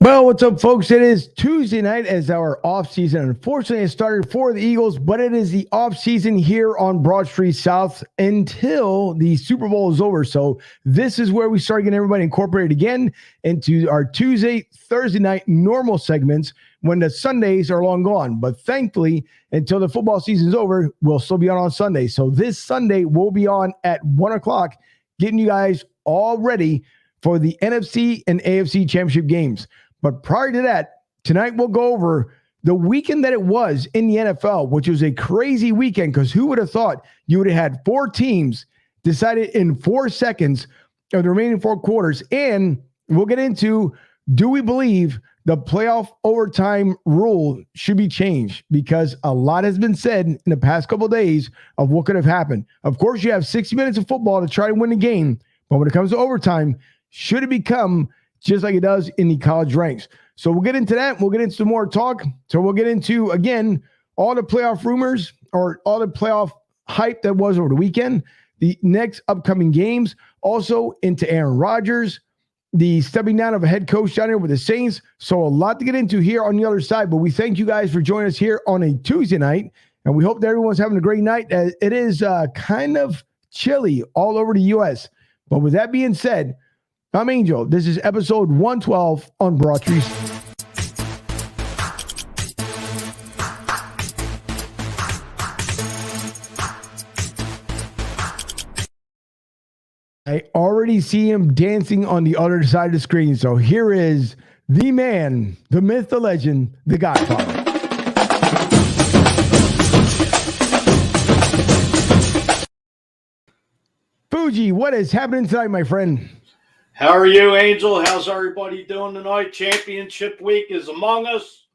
Well, what's up, folks? It is Tuesday night as our offseason. Unfortunately, it started for the Eagles, but it is the offseason here on Broad Street South until the Super Bowl is over. So this is where we start getting everybody incorporated again into our Tuesday, Thursday night normal segments when the Sundays are long gone. But thankfully, until the football season is over, we'll still be on Sunday. So this Sunday, we'll be on at 1 o'clock, getting you guys all ready for the NFC and AFC championship games. But prior to that, tonight we'll go over the weekend that it was in the NFL, which was a crazy weekend because who would have thought you would have had four teams decided in 4 seconds of the remaining four quarters. And we'll get into, do we believe the playoff overtime rule should be changed? Because a lot has been said in the past couple of days of what could have happened. Of course, you have 60 minutes of football to try to win the game. But when it comes to overtime, should it become just like it does in the college ranks? So we'll get into that. We'll get into some more talk. So we'll get into, again, all the playoff rumors or all the playoff hype that was over the weekend, the next upcoming games, also into Aaron Rodgers, the stepping down of a head coach down here with the Saints. So a lot to get into here on the other side. But we thank you guys for joining us here on a Tuesday night. And we hope that everyone's having a great night. It is kind of chilly all over the U.S. But with that being said, I'm Angel. This is episode 112 on Broad Street. I already see him dancing on the other side of the screen. So here is the man, the myth, the legend, the Godfather. Fuji, what is happening tonight, my friend? How are you, Angel? How's everybody doing tonight? Championship week is among us.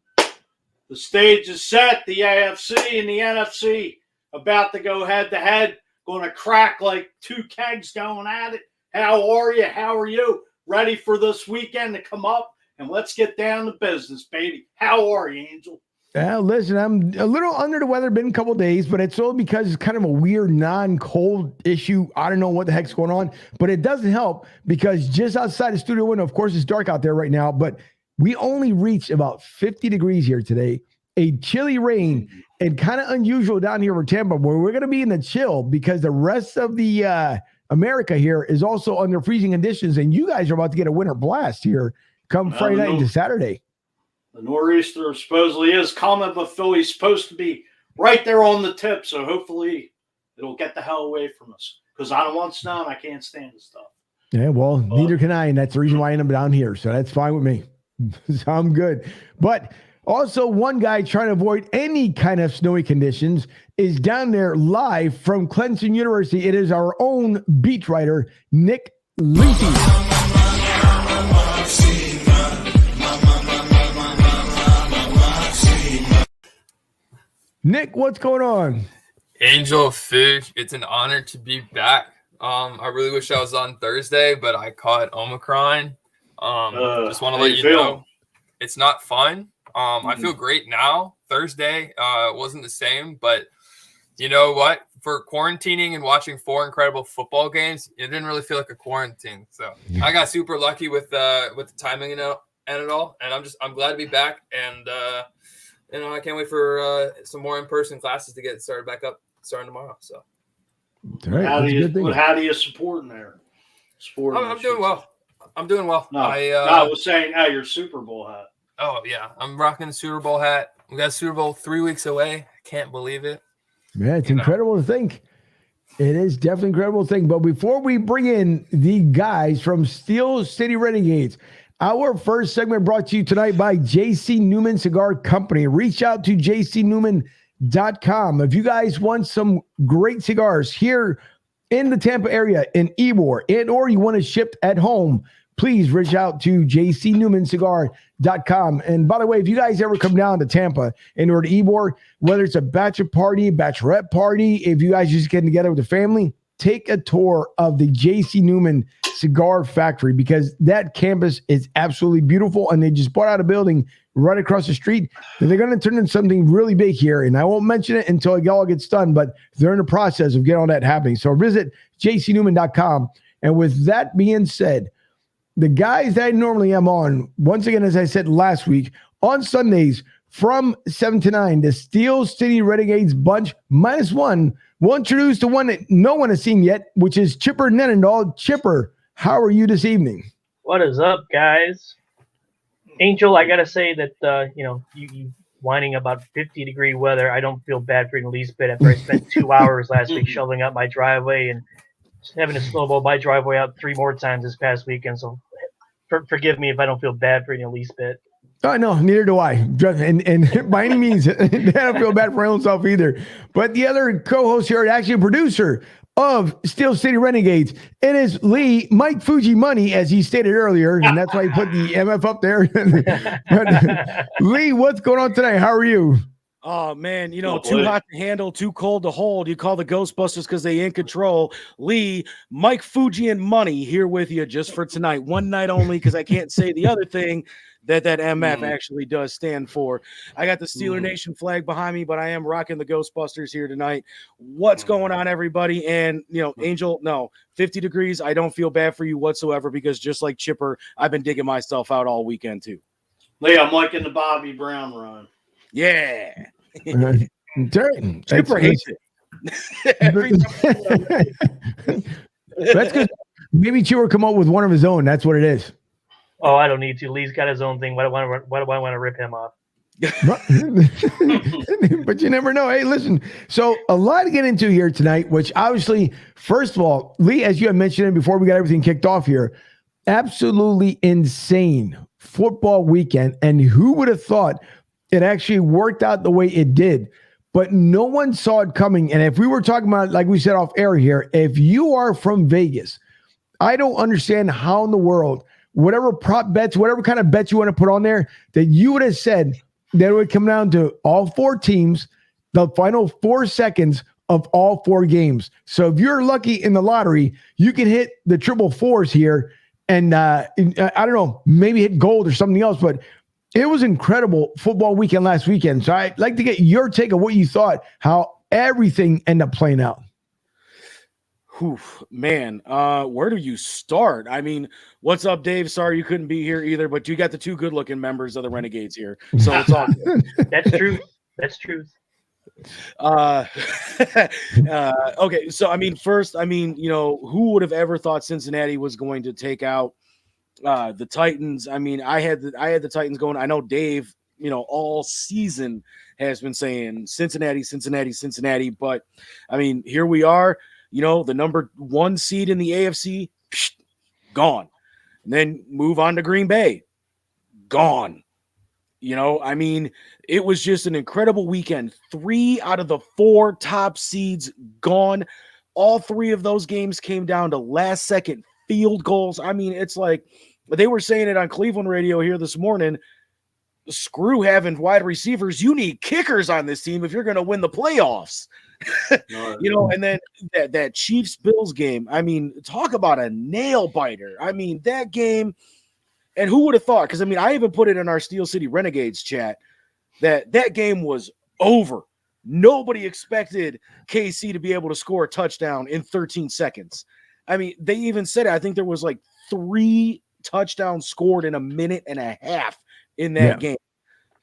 The stage is set. The AFC and the NFC about to go head-to-head. Going to crack like two kegs going at it. How are you? How are you? Ready for this weekend to come up? And let's get down to business, baby. How are you, Angel? Listen, I'm a little under the weather, been a couple of days, but it's all because it's kind of a weird non-cold issue. I don't know what the heck's going on, but it doesn't help because just outside the studio window, of course, it's dark out there right now, but we only reached about 50 degrees here today, a chilly rain, and kind of unusual down here for Tampa, where we're going to be in the chill because the rest of the America here is also under freezing conditions, and you guys are about to get a winter blast here come Friday night into Saturday. The nor'easter supposedly is coming, but Philly's supposed to be right there on the tip, so hopefully it'll get the hell away from us because I don't want snow and I can't stand the stuff. Yeah, well, neither can I, and that's the reason why I end up down here, so that's fine with me. So I'm good. But also, one guy trying to avoid any kind of snowy conditions is down there live from Clemson University. It is our own beat writer, Nick Leafy. Nick, what's going on? Angel, Fish, it's an honor to be back. I really wish I was on Thursday, but I caught Omicron. Just want to let you know it's not fun. I feel great now. Thursday wasn't the same, but you know what? For quarantining and watching four incredible football games, it didn't really feel like a quarantine. So I got super lucky with the timing and it all, and I'm glad to be back. And I can't wait for some more in-person classes to get started back up starting tomorrow. So, right. How do you support in there? I'm doing well. I'm doing well. No, I was saying, your Super Bowl hat. Oh yeah, I'm rocking the Super Bowl hat. We got Super Bowl 3 weeks away. I can't believe it. Yeah, it's incredible to think. It is definitely incredible to think. But before we bring in the guys from Steel City Renegades, our first segment brought to you tonight by J.C. Newman Cigar Company. Reach out to jcnewman.com. If you guys want some great cigars here in the Tampa area, in Ybor, or you want it shipped at home, please reach out to jcnewmancigar.com. And by the way, if you guys ever come down to Tampa and or to Ybor, whether it's a bachelor party, bachelorette party, if you guys just getting together with the family, take a tour of the J.C. Newman Cigar Factory because that campus is absolutely beautiful, and they just bought out a building right across the street. And they're going to turn into something really big here, and I won't mention it until it all gets done, but they're in the process of getting all that happening. So visit jcnewman.com. And with that being said, the guys that I normally am on, once again, as I said last week, on Sundays from 7 to 9, the Steel City Renegades bunch -1 will introduce the one that no one has seen yet, which is Chipper Nenendal. Chipper, how are you this evening? What is up, guys? Angel, I gotta say that you whining about 50-degree weather. I don't feel bad for you in the least bit. After I spent 2 hours last week shoveling out my driveway and just having to snowball my driveway out 3 more times this past weekend. So forgive me if I don't feel bad for you in the least bit. No, neither do I. And by any means, I don't feel bad for my own self either. But the other co-host here, actually a producer of Steel City Renegades, it is Lee, Mike Fuji Money, as he stated earlier, and that's why he put the MF up there. But, Lee, what's going on today? How are you? Oh, man, too hot to handle, too cold to hold. You call the Ghostbusters because they in control. Lee, Mike Fuji and Money here with you just for tonight. One night only, because I can't say the other thing that MF actually does stand for. I got the Steeler Nation flag behind me, but I am rocking the Ghostbusters here tonight. What's going on, everybody? And, Angel, no, 50 degrees, I don't feel bad for you whatsoever, because just like Chipper, I've been digging myself out all weekend, too. Lee, I'm liking the Bobby Brown run. Yeah. Chipper hates it. That's good. Maybe Chipper come up with one of his own. That's what it is. Oh, I don't need to. Lee's got his own thing. Why do I want to rip him off? But you never know. Hey, listen. So a lot to get into here tonight, which obviously, first of all, Lee, as you had mentioned before we got everything kicked off here, absolutely insane football weekend. And who would have thought it actually worked out the way it did? But no one saw it coming. And if we were talking about, like we said off air here, if you are from Vegas, I don't understand how in the world, whatever prop bets, whatever kind of bets you want to put on there, that you would have said that it would come down to all 4 teams, the final 4 seconds of all 4 games. So if you're lucky in the lottery, you can hit the triple fours here. And I don't know, maybe hit gold or something else, but it was incredible football weekend last weekend. So I'd like to get your take of what you thought, how everything ended up playing out. Man, where do you start? I mean, what's up, Dave? Sorry you couldn't be here either, but you got the 2 good-looking members of the Renegades here, so it's all good. That's true. That's true. Okay, so I mean, first, who would have ever thought Cincinnati was going to take out the Titans? I mean, I had the Titans going. I know Dave, all season has been saying Cincinnati, but I mean, here we are. The number 1 seed in the AFC, gone. And then move on to Green Bay, gone. I mean, it was just an incredible weekend. 3 out of the 4 top seeds gone. All 3 of those games came down to last-second field goals. I mean, it's like they were saying it on Cleveland radio here this morning. Screw having wide receivers. You need kickers on this team if you're going to win the playoffs. And then that Chiefs-Bills game, I mean, talk about a nail-biter. I mean, that game, and who would have thought? Because, I mean, I even put it in our Steel City Renegades chat that game was over. Nobody expected KC to be able to score a touchdown in 13 seconds. I mean, they even said it. I think there was like 3 touchdowns scored in a minute and a half in that game.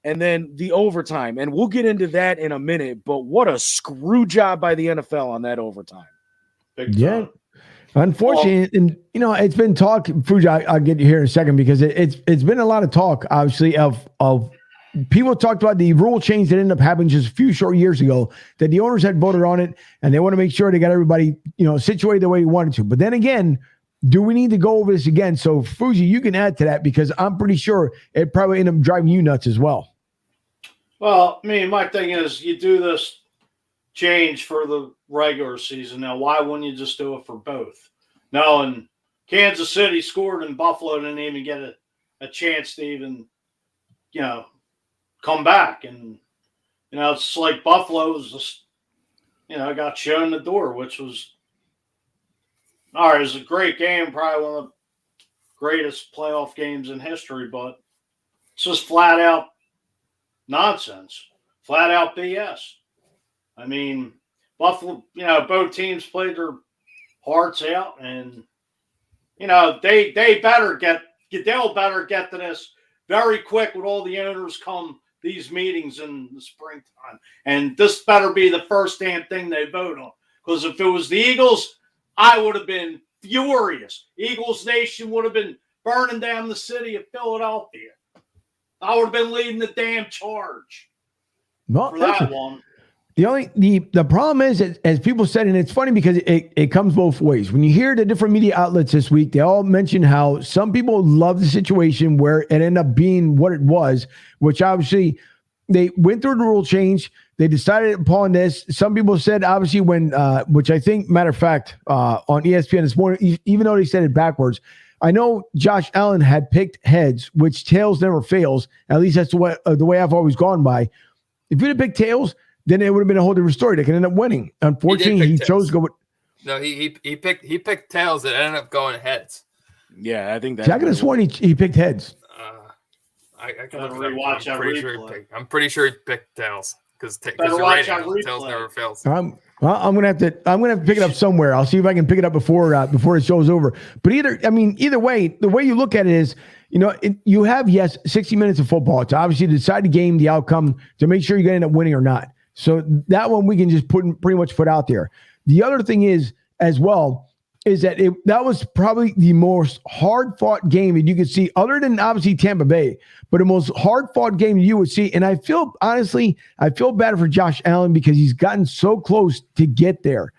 And then the overtime, and we'll get into that in a minute, but what a screw job by the NFL on that overtime. Yeah. Unfortunately, and it's been talk, Fuji, I'll get you here in a second, because it's been a lot of talk, obviously, of people talked about the rule change that ended up happening just a few short years ago, that the owners had voted on it, and they want to make sure they got everybody, situated the way you wanted to. But then again, do we need to go over this again? So, Fuji, you can add to that, because I'm pretty sure it probably ended up driving you nuts as well. Well, I mean, my thing is, you do this change for the regular season. Now, why wouldn't you just do it for both? No, and Kansas City scored, and Buffalo didn't even get a chance to even, come back. And, it's like Buffalo's just, got shown the door, which was, all right, it was a great game, probably one of the greatest playoff games in history, but it's just flat out nonsense, flat out BS. I mean, Buffalo, both teams played their hearts out, and, they better get Goodell better get to this very quick with all the owners come these meetings in the springtime. And this better be the first damn thing they vote on. Because if it was the Eagles, I would have been furious. Eagles Nation would have been burning down the city of Philadelphia. I would have been leading the damn charge for that one. The problem is, as people said, and it's funny because it comes both ways. When you hear the different media outlets this week, they all mention how some people love the situation where it ended up being what it was, which obviously they went through the rule change. They decided upon this. Some people said, obviously, when, which I think, matter of fact, on ESPN this morning, even though they said it backwards, I know Josh Allen had picked heads, which tails never fails. At least that's the way I've always gone by. If you'd have picked tails, then it would have been a whole different story. They could end up winning. Unfortunately, he chose to go with. No, he picked tails that ended up going heads. Yeah, I think that. I could have sworn he picked heads. I can rewatch that replay. I'm pretty sure he picked tails because you're watch right. that Tails never fails. I'm gonna have to pick it up somewhere. I'll see if I can pick it up before the show's over. But either way, the way you look at it is, you have 60 minutes of football to obviously decide the game, the outcome, to make sure you're going to end up winning or not. So that one we can just pretty much put out there. The other thing is as well is that that was probably the most hard fought game that you could see, other than obviously Tampa Bay, but the most hard fought game you would see. And I feel bad for Josh Allen because he's gotten so close to get there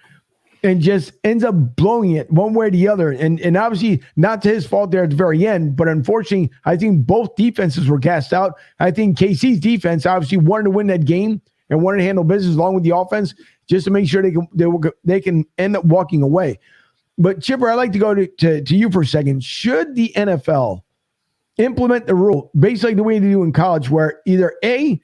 and just ends up blowing it one way or the other. And obviously not to his fault there at the very end, but unfortunately, I think both defenses were cast out. I think KC's defense obviously wanted to win that game and wanted to handle business along with the offense just to make sure they can end up walking away. But Chipper, I'd like to go to you for a second. Should the NFL implement the rule basically the way they do in college, where either A,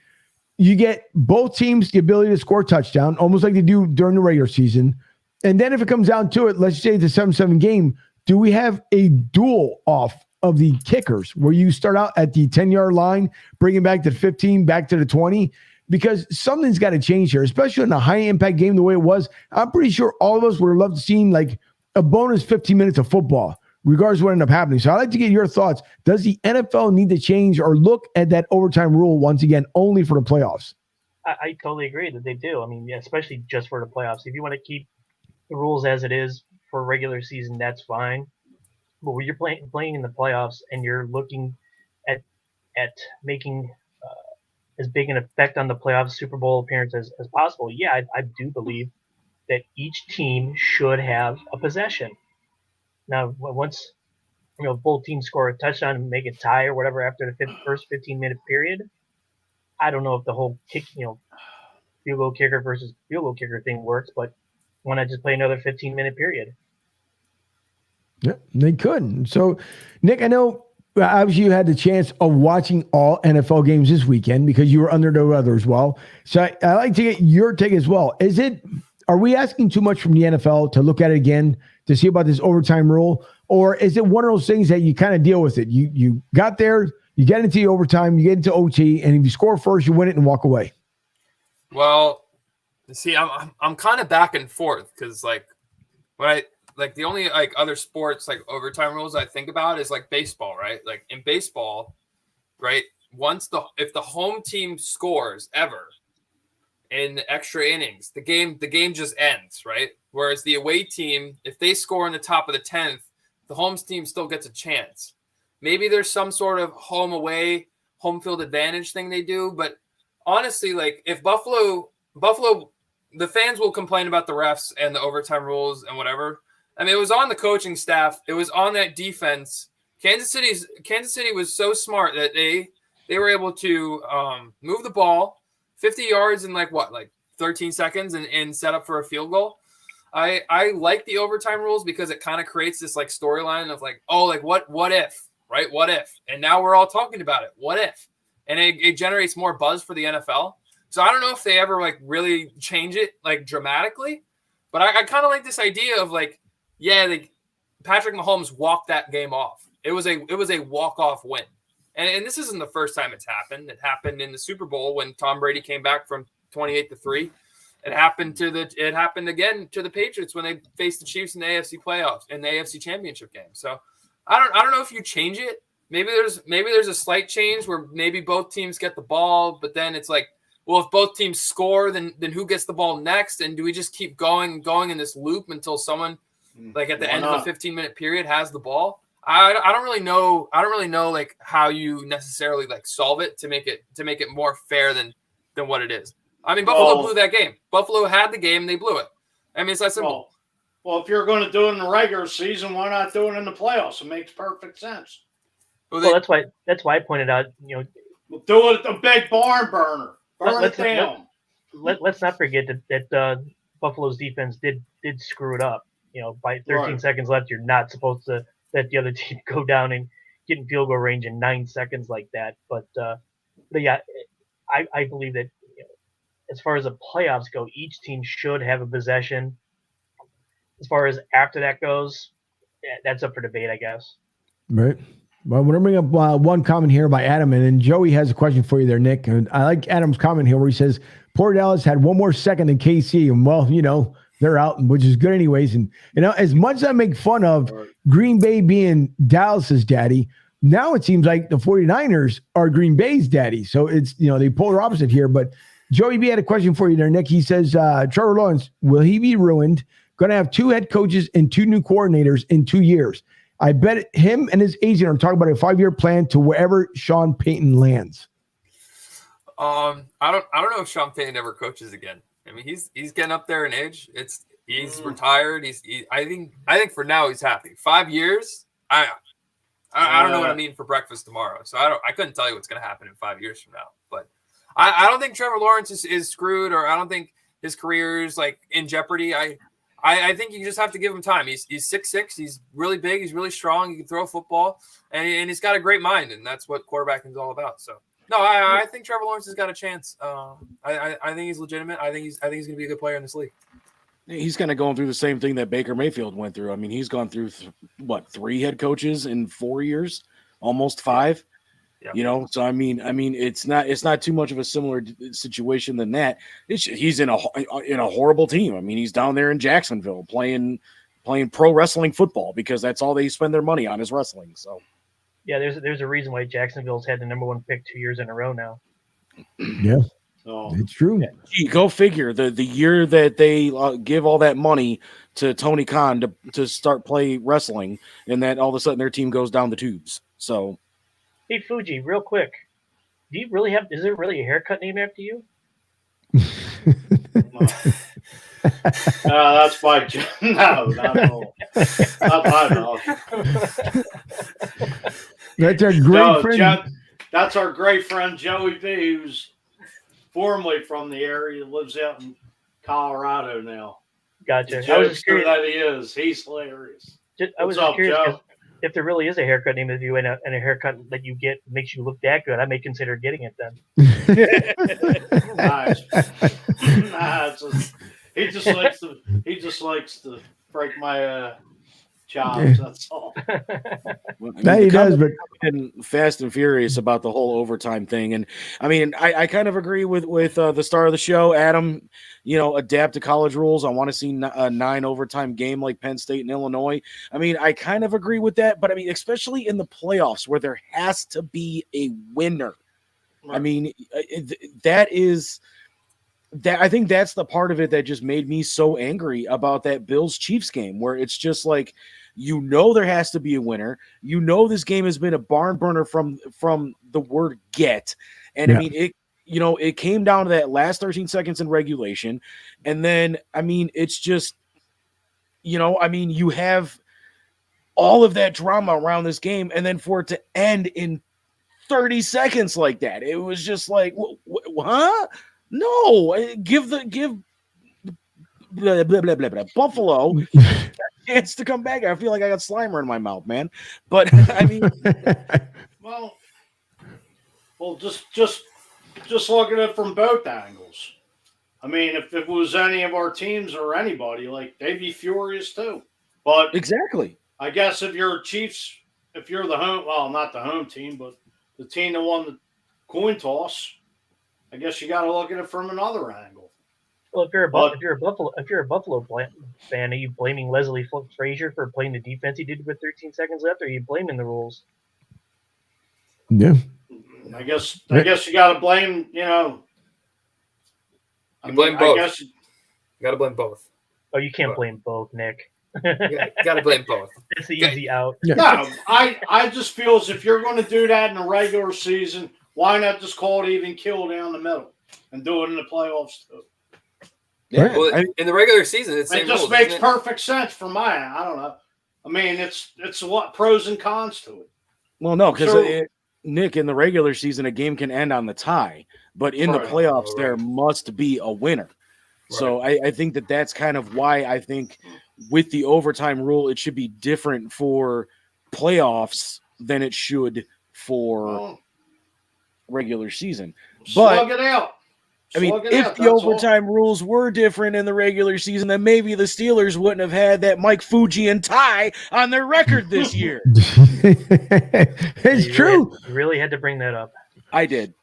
you get both teams the ability to score a touchdown, almost like they do during the regular season, and then if it comes down to it, let's say it's a 7-7 game, do we have a duel off of the kickers where you start out at the 10-yard line, bring it back to the 15, back to the 20? Because something's got to change here, especially in a high-impact game the way it was. I'm pretty sure all of us would have loved to see like a bonus 15 minutes of football, regardless of what ended up happening. So I'd like to get your thoughts. Does the NFL need to change or look at that overtime rule once again only for the playoffs? I totally agree that they do. I mean, especially just for the playoffs. If you want to keep the rules as it is for regular season, that's fine. But when you're playing in the playoffs and you're looking at making as big an effect on the playoffs Super Bowl appearance as possible, yeah, I do believe that each team should have a possession. Now, once both teams score a touchdown and make it tie or whatever after the first 15-minute period, I don't know if the whole field goal kicker versus field goal kicker thing works, but why not just play another 15-minute period? Yeah, they could. So, Nick, I know obviously you had the chance of watching all NFL games this weekend because you were under the weather as well. So I like to get your take as well. Are we asking too much from the NFL to look at it again to see about this overtime rule? Or is it one of those things that you kind of deal with it? You got there, you get into the overtime, you get into OT, and if you score first, you win it and walk away. Well, see, I'm kind of back and forth because the only other sports like overtime rules I think about is like baseball, right? Like in baseball, right? If the home team scores ever in extra innings, the game just ends, right? Whereas the away team, if they score in the top of the 10th, the home team still gets a chance. Maybe there's some sort of home field advantage thing they do, but honestly, like if Buffalo, the fans will complain about the refs and the overtime rules and whatever. I mean, it was on the coaching staff. It was on that defense. Kansas City was so smart that they were able to move the ball 50 yards in 13 seconds and set up for a field goal. I like the overtime rules because it kind of creates this storyline of what if, right? What if? And now we're all talking about it. What if? And it generates more buzz for the NFL. So I don't know if they ever really change it dramatically, but I kind of like this idea of Patrick Mahomes walked that game off. It was a walk-off win. And this isn't the first time it's happened. It happened in the Super Bowl when Tom Brady came back from 28-3. It happened again to the Patriots when they faced the Chiefs in the AFC playoffs in the AFC Championship game. So I don't know if you change it. maybe there's a slight change where maybe both teams get the ball, but then it's like, well, if both teams score, then who gets the ball next? And do we just keep going in this loop until someone, like at the end of a 15-minute period, has the ball? I don't really know. I don't really know like how you necessarily like solve it to make it more fair than what it is. I mean, Buffalo blew that game. Buffalo had the game, they blew it. I mean, it's that simple. Well, if you're going to do it in the regular season, why not do it in the playoffs? It makes perfect sense. Well, that's why I pointed out, we'll do it a big barn burner. Burn it down. Let's not forget that Buffalo's defense did screw it up. By 13 seconds left, you're not supposed to let the other team go down and get in field goal range in 9 seconds like that. But yeah, I believe that as far as the playoffs go, each team should have a possession. As far as after that goes, that's up for debate, I guess. Right. Well, we're going to bring up one comment here by Adam, and then Joey has a question for you there, Nick. And I like Adam's comment here where he says, poor Dallas had one more second than KC, and well, they're out, which is good anyways. And, as much as I make fun of Green Bay being Dallas's daddy, now it seems like the 49ers are Green Bay's daddy. So it's, they polar opposite here. But Joey B had a question for you there, Nick. He says, Trevor Lawrence, will he be ruined? Going to have 2 head coaches and 2 new coordinators in 2 years. I bet him and his agent are talking about a 5-year plan to wherever Sean Payton lands. I don't know if Sean Payton ever coaches again. I mean, he's getting up there in age. He's retired. I think for now he's happy. 5 years. I don't know what I mean for breakfast tomorrow. So I couldn't tell you what's going to happen in 5 years from now. But I don't think Trevor Lawrence is screwed, or I don't think his career is like in jeopardy. I think you just have to give him time. He's 6'6". He's really big. He's really strong. He can throw a football, and he's got a great mind, and that's what quarterbacking is all about. So, no, I think Trevor Lawrence has got a chance. I think he's legitimate. I think he's going to be a good player in this league. He's kind of going through the same thing that Baker Mayfield went through. I mean, he's gone through 3 head coaches in 4 years, almost 5. Yeah. So I mean, it's not too much of a similar situation than that. He's in a horrible team. I mean, he's down there in Jacksonville playing pro wrestling football because that's all they spend their money on is wrestling. So yeah, there's a reason why Jacksonville's had the number 1 pick 2 years in a row now. Yeah, it's true. Gee, go figure. The year that they give all that money to Tony Khan to start play wrestling, and that all of a sudden their team goes down the tubes. So. Hey, Fuji, real quick. Is there really a haircut named after you? That's my no, not at all. Not my dog. That's our great friend. That's our great friend Joey B, who's formerly from the area, lives out in Colorado now. Gotcha. I was just curious that he is. He's hilarious. I was curious if there really is a haircut named after you and a haircut that you get makes you look that good. I may consider getting it then. He just likes to break my chops. That's all. He does, but Fast and Furious about the whole overtime thing, and I mean, I kind of agree with the star of the show, Adam. Adapt to college rules. I want to see a 9 overtime game like Penn State and Illinois. I mean, I kind of agree with that, but I mean, especially in the playoffs where there has to be a winner. Right. I mean, that is. That I think that's the part of it that just made me so angry about that Bills-Chiefs game, where it's just like, there has to be a winner. This game has been a barn burner from the word get. And I mean, it came down to that last 13 seconds in regulation. And then, I mean, it's just, you have all of that drama around this game. And then for it to end in 30 seconds like that, it was just like, huh? No, give blah, blah, blah, blah, blah. Buffalo a chance to come back. I feel like I got Slimer in my mouth, man. But I mean, well, just look at it from both angles. I mean, if it was any of our teams or anybody, like they'd be furious too. But exactly, I guess if you're Chiefs, if you're the home, well, not the home team, but the team that won the coin toss. I guess you got to look at it from another angle. Well, if you're a Buffalo fan, are you blaming Leslie Frazier for playing the defense he did with 13 seconds left, or are you blaming the rules? Yeah. I guess you got to blame. You blame both. I guess you got to blame both. Oh, you can't blame both, Nick. You got to blame both. It's the easy out. Yeah. No, I just feel as if you're going to do that in the regular season, why not just call it even kill down the middle and do it in the playoffs too? Yeah. Well, in the regular season, it's it just makes perfect sense for mine. I don't know. I mean, it's what pros and cons to it. Well, no, because Nick, in the regular season, a game can end on the tie, but in the playoffs, there must be a winner. Right. So I think that's kind of why I think with the overtime rule, it should be different for playoffs than it should for regular season. Slug it out. I mean, if the overtime rules were different in the regular season, then maybe the Steelers wouldn't have had that Mike Fujian tie on their record this year. It's true. You really had to bring that up. I did.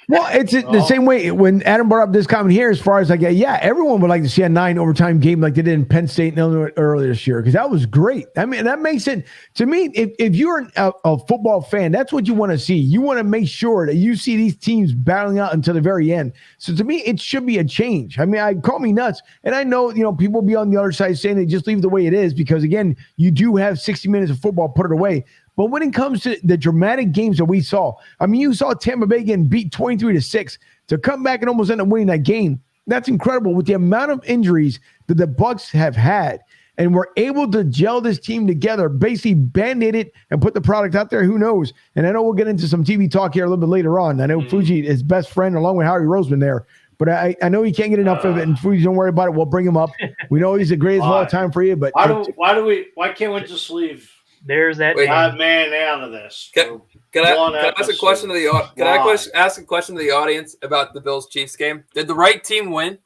Well, it's the same way when Adam brought up this comment here, as far as like, everyone would like to see a 9 overtime game like they did in Penn State and Illinois earlier this year, because that was great. I mean, that makes it, to me, if you're a football fan, that's what you want to see. You want to make sure that you see these teams battling out until the very end. So to me, it should be a change. I mean, call me nuts. And I know, people be on the other side saying they just leave it the way it is, because again, you do have 60 minutes of football, put it away. But when it comes to the dramatic games that we saw, I mean, you saw Tampa Bay getting beat 23-6 to come back and almost end up winning that game. That's incredible with the amount of injuries that the Bucs have had. And we're able to gel this team together, basically band-aid it and put the product out there. Who knows? And I know we'll get into some TV talk here a little bit later on. I know Fuji is best friend along with Howie Roseman there. But I know he can't get enough of it, and Fuji, don't worry about it. We'll bring him up. We know he's the greatest of all time for you. But why can't we just leave? There's that man out of this. Can I ask a question to the audience about the Bills-Chiefs game? Did the right team win?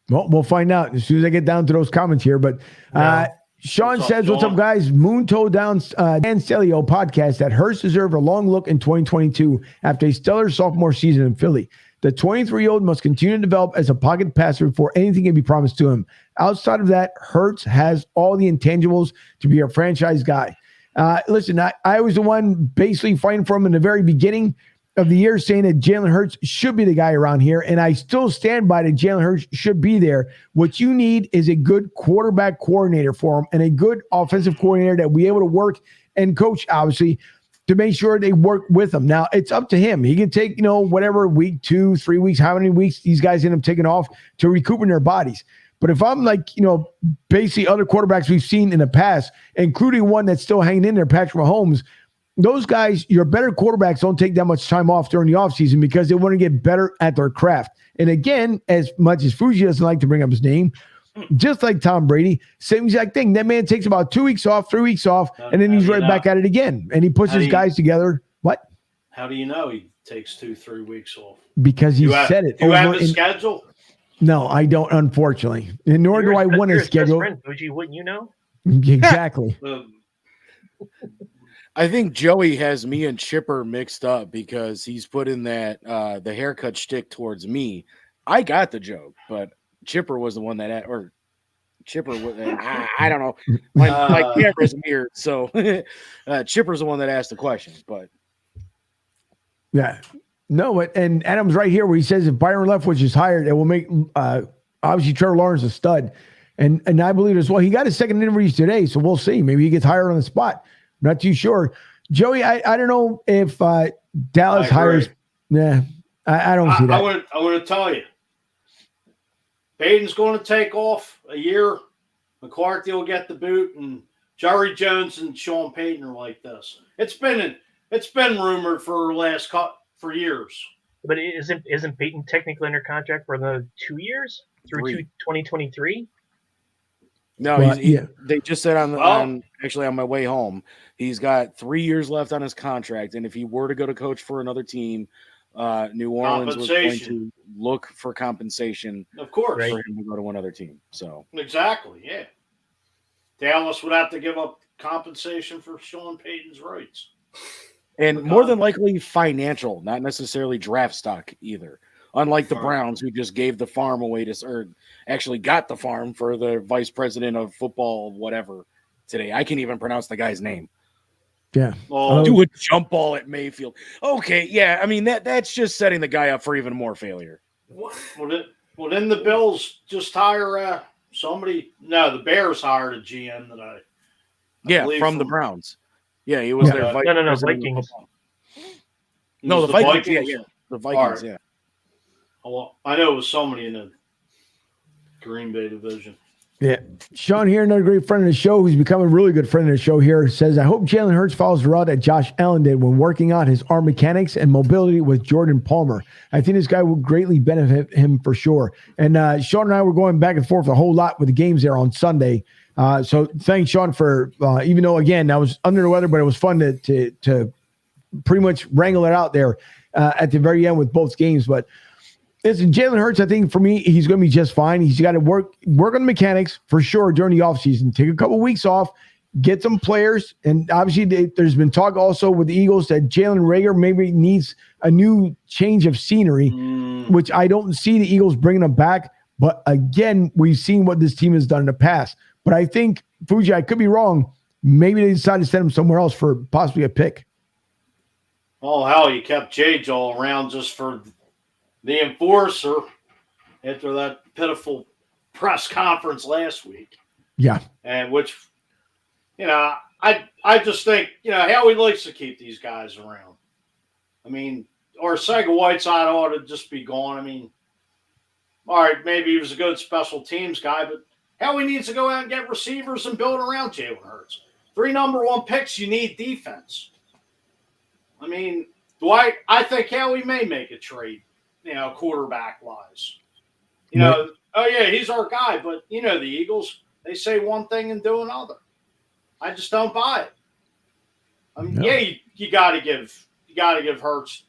Well, we'll find out as soon as I get down to those comments here. But Sean says, "What's up, guys? Moon Toe Down Dan Stelio podcast that Hurts deserved a long look in 2022 after a stellar sophomore season in Philly. The 23-year-old must continue to develop as a pocket passer before anything can be promised to him. Outside of that, Hurts has all the intangibles to be a franchise guy." Listen, I was the one basically fighting for him in the very beginning of the year, saying that Jalen Hurts should be the guy around here, and I still stand by that Jalen Hurts should be there. What you need is a good quarterback coordinator for him and a good offensive coordinator that will be able to work and coach, obviously, to make sure they work with him. Now, it's up to him. He can take, whatever, week 2, 3 weeks, how many weeks these guys end up taking off to recoup in their bodies. But if I'm like, basically other quarterbacks we've seen in the past, including one that's still hanging in there, Patrick Mahomes, those guys, your better quarterbacks don't take that much time off during the offseason because they want to get better at their craft. And again, as much as Fuji doesn't like to bring up his name, just like Tom Brady, same exact thing. That man takes about 2 weeks off, 3 weeks off, and then he's right back at it again. And he puts his guys together. What? How do you know he takes 2-3 weeks off? Because he said it. Do you have a schedule? No, I don't, unfortunately. And nor do I want a schedule. Fuji, wouldn't you know? Exactly. I think Joey has me and Chipper mixed up because he's put in that the haircut shtick towards me. I got the joke, but Chipper was the one that, or Chipper was, I don't know. My camera's weird, so Chipper's the one that asked the questions. But yeah, no, and Adam's right here where he says if Byron Leftwich is hired, it will make obviously Trevor Lawrence a stud, and I believe as well. He got his second interview today, so we'll see. Maybe he gets hired on the spot. Not too sure. Joey, I don't know if Dallas hires. Nah, I don't see that. I want to tell you. Payton's going to take off a year. McCarthy will get the boot, and Jerry Jones and Sean Payton are like this. It's been rumored for years. But isn't Payton technically under contract for another 2 years through 2023? No, they just said on my way home, he's got 3 years left on his contract, and if he were to go to coach for another team, New Orleans was going to look for compensation, of course, for him to go to one other team. So exactly, yeah. Dallas would have to give up compensation for Sean Payton's rights, and more than likely financial, not necessarily draft stock either. Unlike the Browns, who just gave the farm away or actually got the farm for the vice president of football, whatever, today. I can't even pronounce the guy's name. Yeah. Do a jump ball at Mayfield. Okay, yeah. I mean that's just setting the guy up for even more failure. Well, didn't the Bills just hire somebody? No, the Bears hired a GM that I believe from the Browns. Yeah, he was their Vikings. No, the Vikings. Yeah, the Vikings. Right. Yeah. Well, I know it was somebody in the Green Bay division. Yeah. Sean here, another great friend of the show who's become a really good friend of the show here, says, I hope Jalen Hurts follows the route that Josh Allen did when working on his arm mechanics and mobility with Jordan Palmer. I think this guy will greatly benefit him for sure. And Sean and I were going back and forth a whole lot with the games there on Sunday. So thanks, Sean, for even though, again, I was under the weather, but it was fun to pretty much wrangle it out there at the very end with both games. But listen, Jalen Hurts, I think for me, he's going to be just fine. He's got to work on the mechanics for sure during the offseason. Take a couple weeks off, get some players. And obviously, there's been talk also with the Eagles that Jalen Reagor maybe needs a new change of scenery, which I don't see the Eagles bringing him back. But again, we've seen what this team has done in the past. But I think, Fuji, I could be wrong. Maybe they decided to send him somewhere else for possibly a pick. Oh, hell, you kept J-Joel around just for the enforcer after that pitiful press conference last week. Yeah. And which, I just think, Howie likes to keep these guys around. I mean, or Sega Whiteside ought to just be gone. I mean, all right, maybe he was a good special teams guy, but Howie needs to go out and get receivers and build around Jalen Hurts. 3 number 1 picks, you need defense. I mean, I think Howie may make a trade, quarterback-wise. Oh, yeah, he's our guy, but, the Eagles, they say one thing and do another. I just don't buy it. I mean, you got to give Hurts.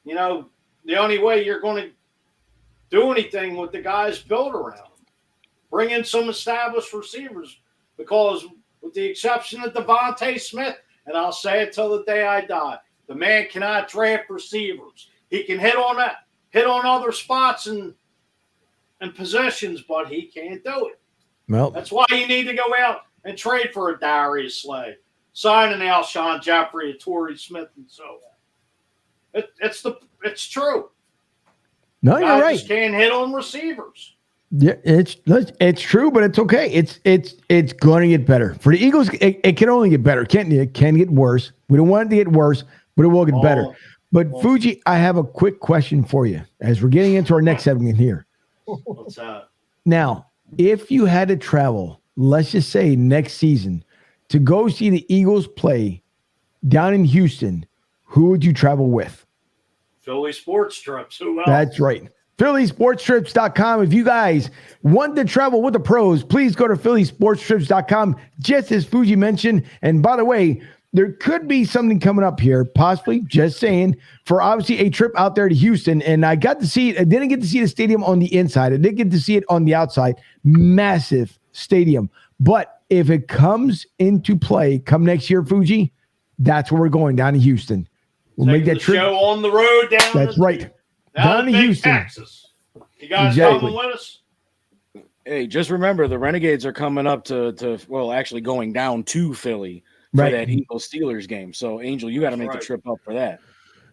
The only way you're going to do anything with the guys built around him. Bring in some established receivers because with the exception of Devontae Smith, and I'll say it till the day I die, the man cannot draft receivers. He can hit on other spots and positions, but he can't do it. Well, that's why you need to go out and trade for a Darius Slay, sign an Alshon Jeffrey, a Torrey Smith, and so on. It's true. No, you're right. Just can't hit on receivers. Yeah, it's true, but it's okay. It's going to get better for the Eagles. It can only get better. It can get worse. We don't want it to get worse, but it will get better. But Fuji, I have a quick question for you as we're getting into our next segment here. What's that? Now, if you had to travel, let's just say next season, to go see the Eagles play down in Houston, who would you travel with? Philly Sports Trips. Who else? That's right. PhillySportsTrips.com. If you guys want to travel with the pros, please go to PhillySportsTrips.com, just as Fuji mentioned. And by the way, there could be something coming up here, possibly, just saying, for obviously a trip out there to Houston. And I got to see it. I didn't get to see the stadium on the inside. I did get to see it on the outside. Massive stadium. But if it comes into play come next year, Fuji, that's where we're going, down to Houston. We'll make that trip. Show on the road down. That's right. Down to Houston. Texas. You guys coming with us? Hey, just remember the Renegades are coming up to actually going down to Philly for that Eagles Steelers game. So Angel, you got to make the trip up for that.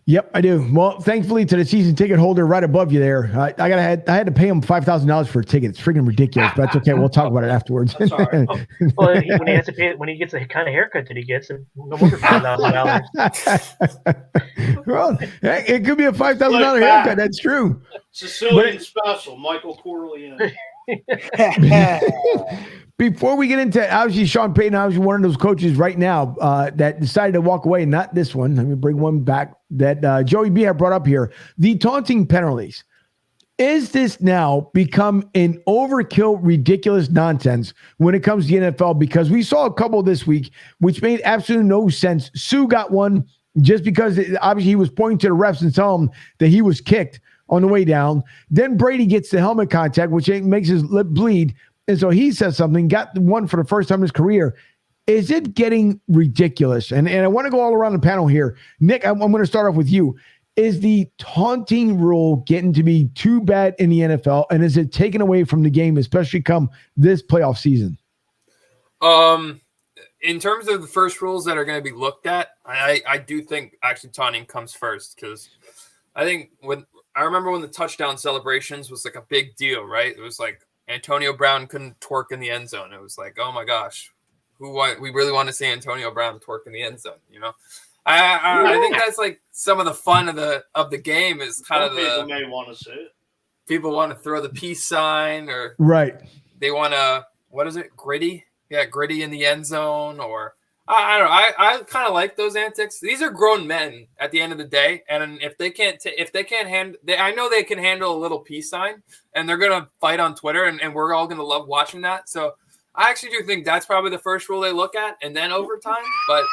Yep, I do. Well, thankfully to the season ticket holder right above you there, I had to pay him $5,000 for a ticket. It's freaking ridiculous, but that's okay. We'll talk about it afterwards. That's all right. Well, when he has to pay, when he gets the kind of haircut that he gets, no wonder $5,000. Well, it could be a $5,000 haircut. That's true. Sicilian special, Michael Corleone. Before we get into, obviously, Sean Payton, obviously one of those coaches right now that decided to walk away, not this one. Let me bring one back that Joey B. had brought up here. The taunting penalties. Is this now become an overkill, ridiculous nonsense when it comes to the NFL? Because we saw a couple this week, which made absolutely no sense. Sue got one just because obviously he was pointing to the refs and telling them that he was kicked on the way down. Then Brady gets the helmet contact, which makes his lip bleed. And so he says something, got one for the first time in his career. Is it getting ridiculous? And I want to go all around the panel here. Nick, I'm going to start off with you. Is the taunting rule getting to be too bad in the NFL? And is it taken away from the game, especially come this playoff season? in terms of the first rules that are going to be looked at, I do think actually taunting comes first, because I think I remember when the touchdown celebrations was like a big deal, right? It was like Antonio Brown couldn't twerk in the end zone. It was like, oh my gosh, we really want to see Antonio Brown twerk in the end zone, you know? I think that's like some of the fun of the game is kind of people may want to see it. People want to throw the peace sign, or right. They want to, what is it? Gritty? Yeah, gritty in the end zone, or I don't know. I kind of like those antics. These are grown men at the end of the day, and if they can't I know they can handle a little peace sign, and they're gonna fight on Twitter, and we're all gonna love watching that. So I actually do think that's probably the first rule they look at, and then overtime. But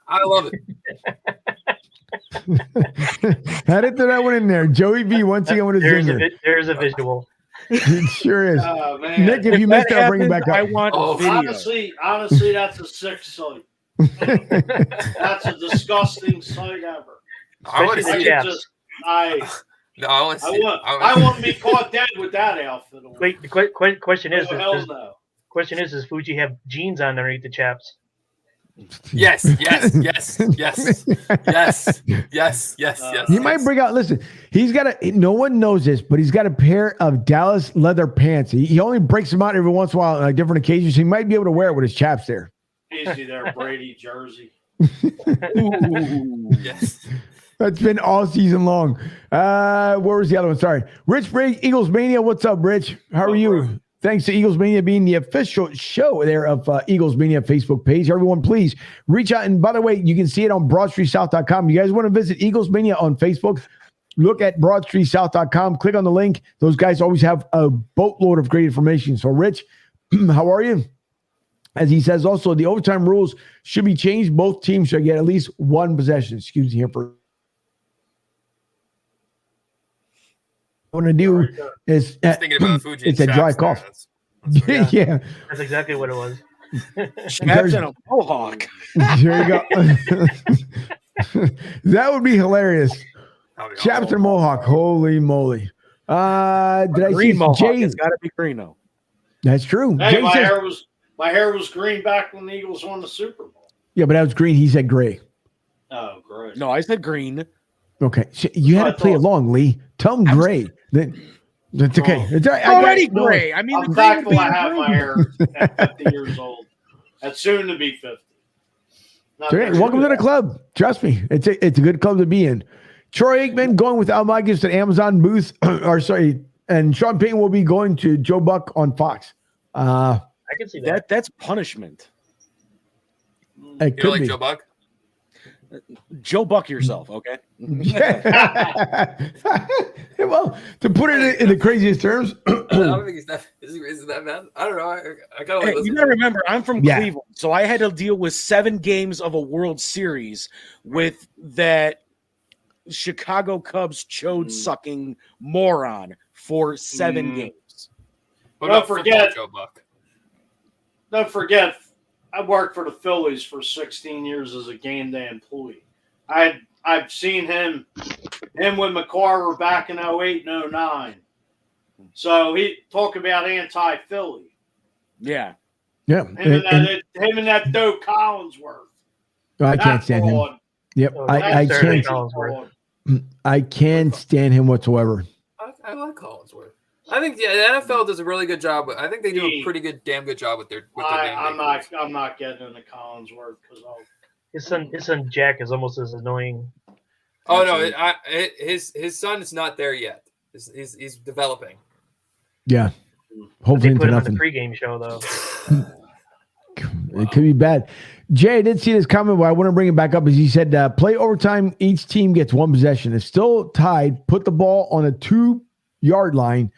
I love it. How did that one in there? Joey B once again with his zinger. There's a visual. It sure is. Oh, man. Nick, if you missed that, bring it back up. I want video. Honestly, that's a sick sight. That's a disgusting sight ever. I want to see it. I want to be caught dead with that outfit on. Wait, the question is, no. Does Fuji have jeans on underneath the chaps? Yes. He might bring out, listen, he's got no one knows this, but he's got a pair of Dallas leather pants. He only breaks them out every once in a while on different occasions. He might be able to wear it with his chaps there. Easy there, Brady jersey. Ooh, yes. That's been all season long. Where was the other one? Sorry. Rich Briggs, Eagles Mania. What's up, Rich? How are you? Bro. Thanks to Eagles Mania being the official show there of Eagles Mania Facebook page. Everyone, please reach out. And by the way, you can see it on BroadStreetSouth.com. You guys want to visit Eagles Mania on Facebook? Look at BroadStreetSouth.com. Click on the link. Those guys always have a boatload of great information. So, Rich, how are you? As he says, also, the overtime rules should be changed. Both teams should get at least one possession. Excuse me here for. What I want to do is it's a dry cough. Yeah. That's exactly what it was. Chaps and a mohawk. There you go. That would be hilarious. Chaps and mohawk. Holy moly. Did I green see mohawk? Jay? It's got to be green, though. That's true. Hey, my hair was green back when the Eagles won the Super Bowl. Yeah, but that was green. He said gray. Oh, great. No, I said green. Okay. So you had to play along, Lee. Tell him gray. That's okay. It's already gray. I mean, I'm thankful I have my hair at 50 years old. That's soon to be 50. Okay. Welcome to the club. Trust me. It's a good club to be in. Troy Aikman going with Al Migas at Amazon booth. And Sean Payton will be going to Joe Buck on Fox. I can see that. That's punishment. It could like be. Joe Buck? Joe Buck yourself, okay? Well, to put it in the craziest terms. I don't think is that bad? I don't know. I kind of like you got to remember, I'm from Cleveland, so I had to deal with 7 games of a World Series with that Chicago Cubs chode-sucking moron for 7 games. Don't forget, Joe Buck. Don't forget, I worked for the Phillies for 16 years as a game day employee. I've seen him with McCarver back in 08 and 09. So he talk about anti-Philly. Yeah. Yeah. Him and that Doe Collinsworth. I can't stand him. Yep. I can't stand him whatsoever. I like Collinsworth. I think the NFL does a really good job. I think they do a pretty damn good job with their game. I'm not getting into Collinsworth because his son Jack is almost as annoying. Oh no, his son is not there yet. He's developing. Yeah, hopefully they put him nothing. in the pregame show though. It could be bad. Jay, I did see this comment, but I want to bring it back up. As he said, play overtime. Each team gets one possession. It's still tied. Put the ball on a 2-yard line.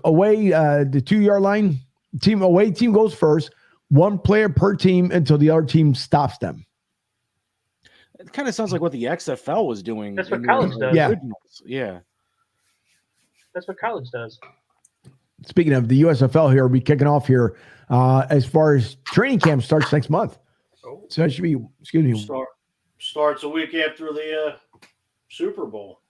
Away, the 2-yard line. Team goes first. One player per team until the other team stops them. It kind of sounds like what the XFL was doing. That's what college does. Yeah. That's what college does. Speaking of the USFL here, we'll be kicking off here as far as training camp starts next month. So that should be, starts a week after the Super Bowl.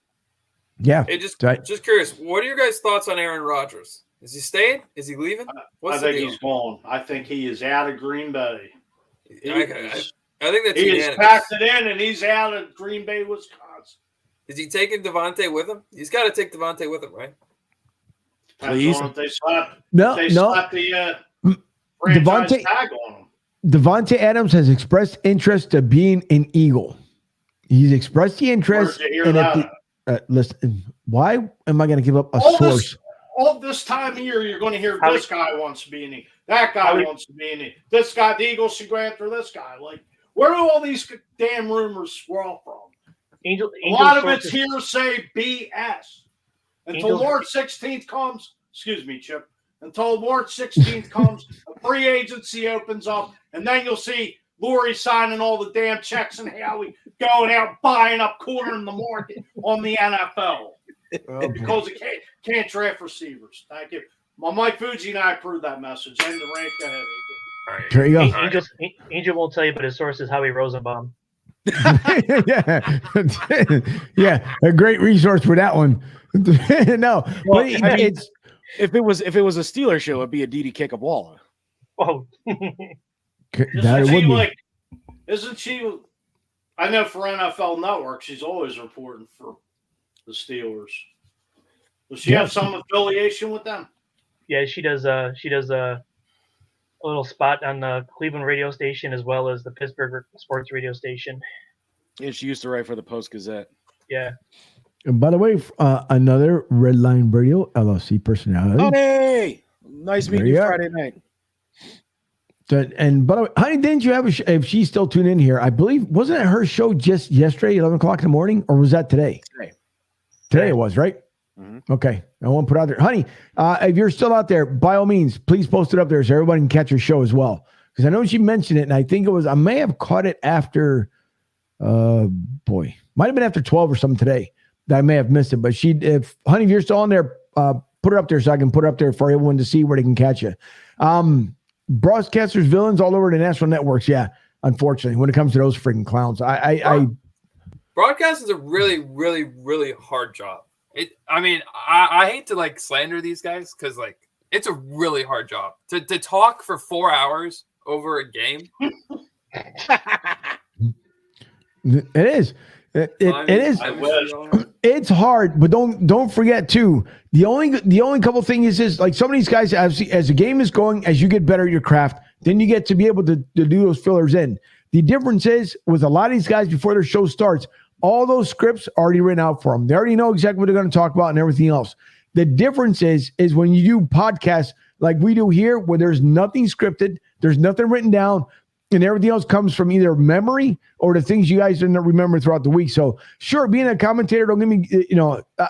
Yeah. Hey, just curious, what are your guys' thoughts on Aaron Rodgers? Is he staying? Is he leaving? I think he's gone. I think he is out of Green Bay. I think that's he's packed it in, and he's out of Green Bay, Wisconsin. Is he taking Devontae with him? He's got to take Devontae with him, right? Please. They slapped the franchise tag on him. Devontae Adams has expressed interest to being an Eagle. He's expressed the interest. Listen, why am I going to give up a source? All this time of year, you're going to hear this guy wants to be in it. That guy wants to be in it. This guy, the Eagles should go after this guy. Like, where do all these damn rumors swirl from? A lot of it's hearsay BS. Until March 16th comes, excuse me, Chip. Until March 16th comes, a free agency opens up, and then you'll see Lurie signing all the damn checks and Howie going out buying up cornering the market on the NFL. Because it can't draft receivers. Thank you. Well, Mike Fuji and I approved that message. End the rant. Go ahead, Angel. There you go. Angel won't tell you, but his source is Howie Rosenbaum. Yeah, a great resource for that one. No, well, if it was a Steelers show, it'd be a DD Kickabwalla. Oh, isn't she? I know for NFL Network, she's always reporting for the Steelers. Does she have some affiliation with them? Yeah, she does. She does a little spot on the Cleveland radio station as well as the Pittsburgh sports radio station. And she used to write for the Post-Gazette. Yeah. And by the way, another Red Line Radio LLC personality. Honey, nice meeting you Friday night. And by the way, honey, didn't you have if she's still tuned in here? I believe wasn't it her show just yesterday, 11:00 in the morning, or was that today? Today it was, right? Mm-hmm. Okay, I won't put it out there, honey. If you're still out there, by all means, please post it up there so everybody can catch her show as well. Because I know she mentioned it, and I think it was I may have caught it after. Might have been after 12 or something today that I may have missed it. But if you're still on there, put it up there so I can put it up there for everyone to see where they can catch you. Broadcasters, villains all over the national networks. Yeah, unfortunately, when it comes to those freaking clowns, broadcast is a really, really, really hard job. I hate to slander these guys because it's a really hard job to talk for 4 hours over a game. It is. It is. It's hard, but don't forget too. The only couple things is some of these guys as the game is going, as you get better at your craft, then you get to be able to do those fillers in. The difference is with a lot of these guys before their show starts, all those scripts are already written out for them. They already know exactly what they're going to talk about and everything else. The difference is when you do podcasts like we do here, where there's nothing scripted, there's nothing written down. And everything else comes from either memory or the things you guys didn't remember throughout the week. So, sure, being a commentator, don't give me,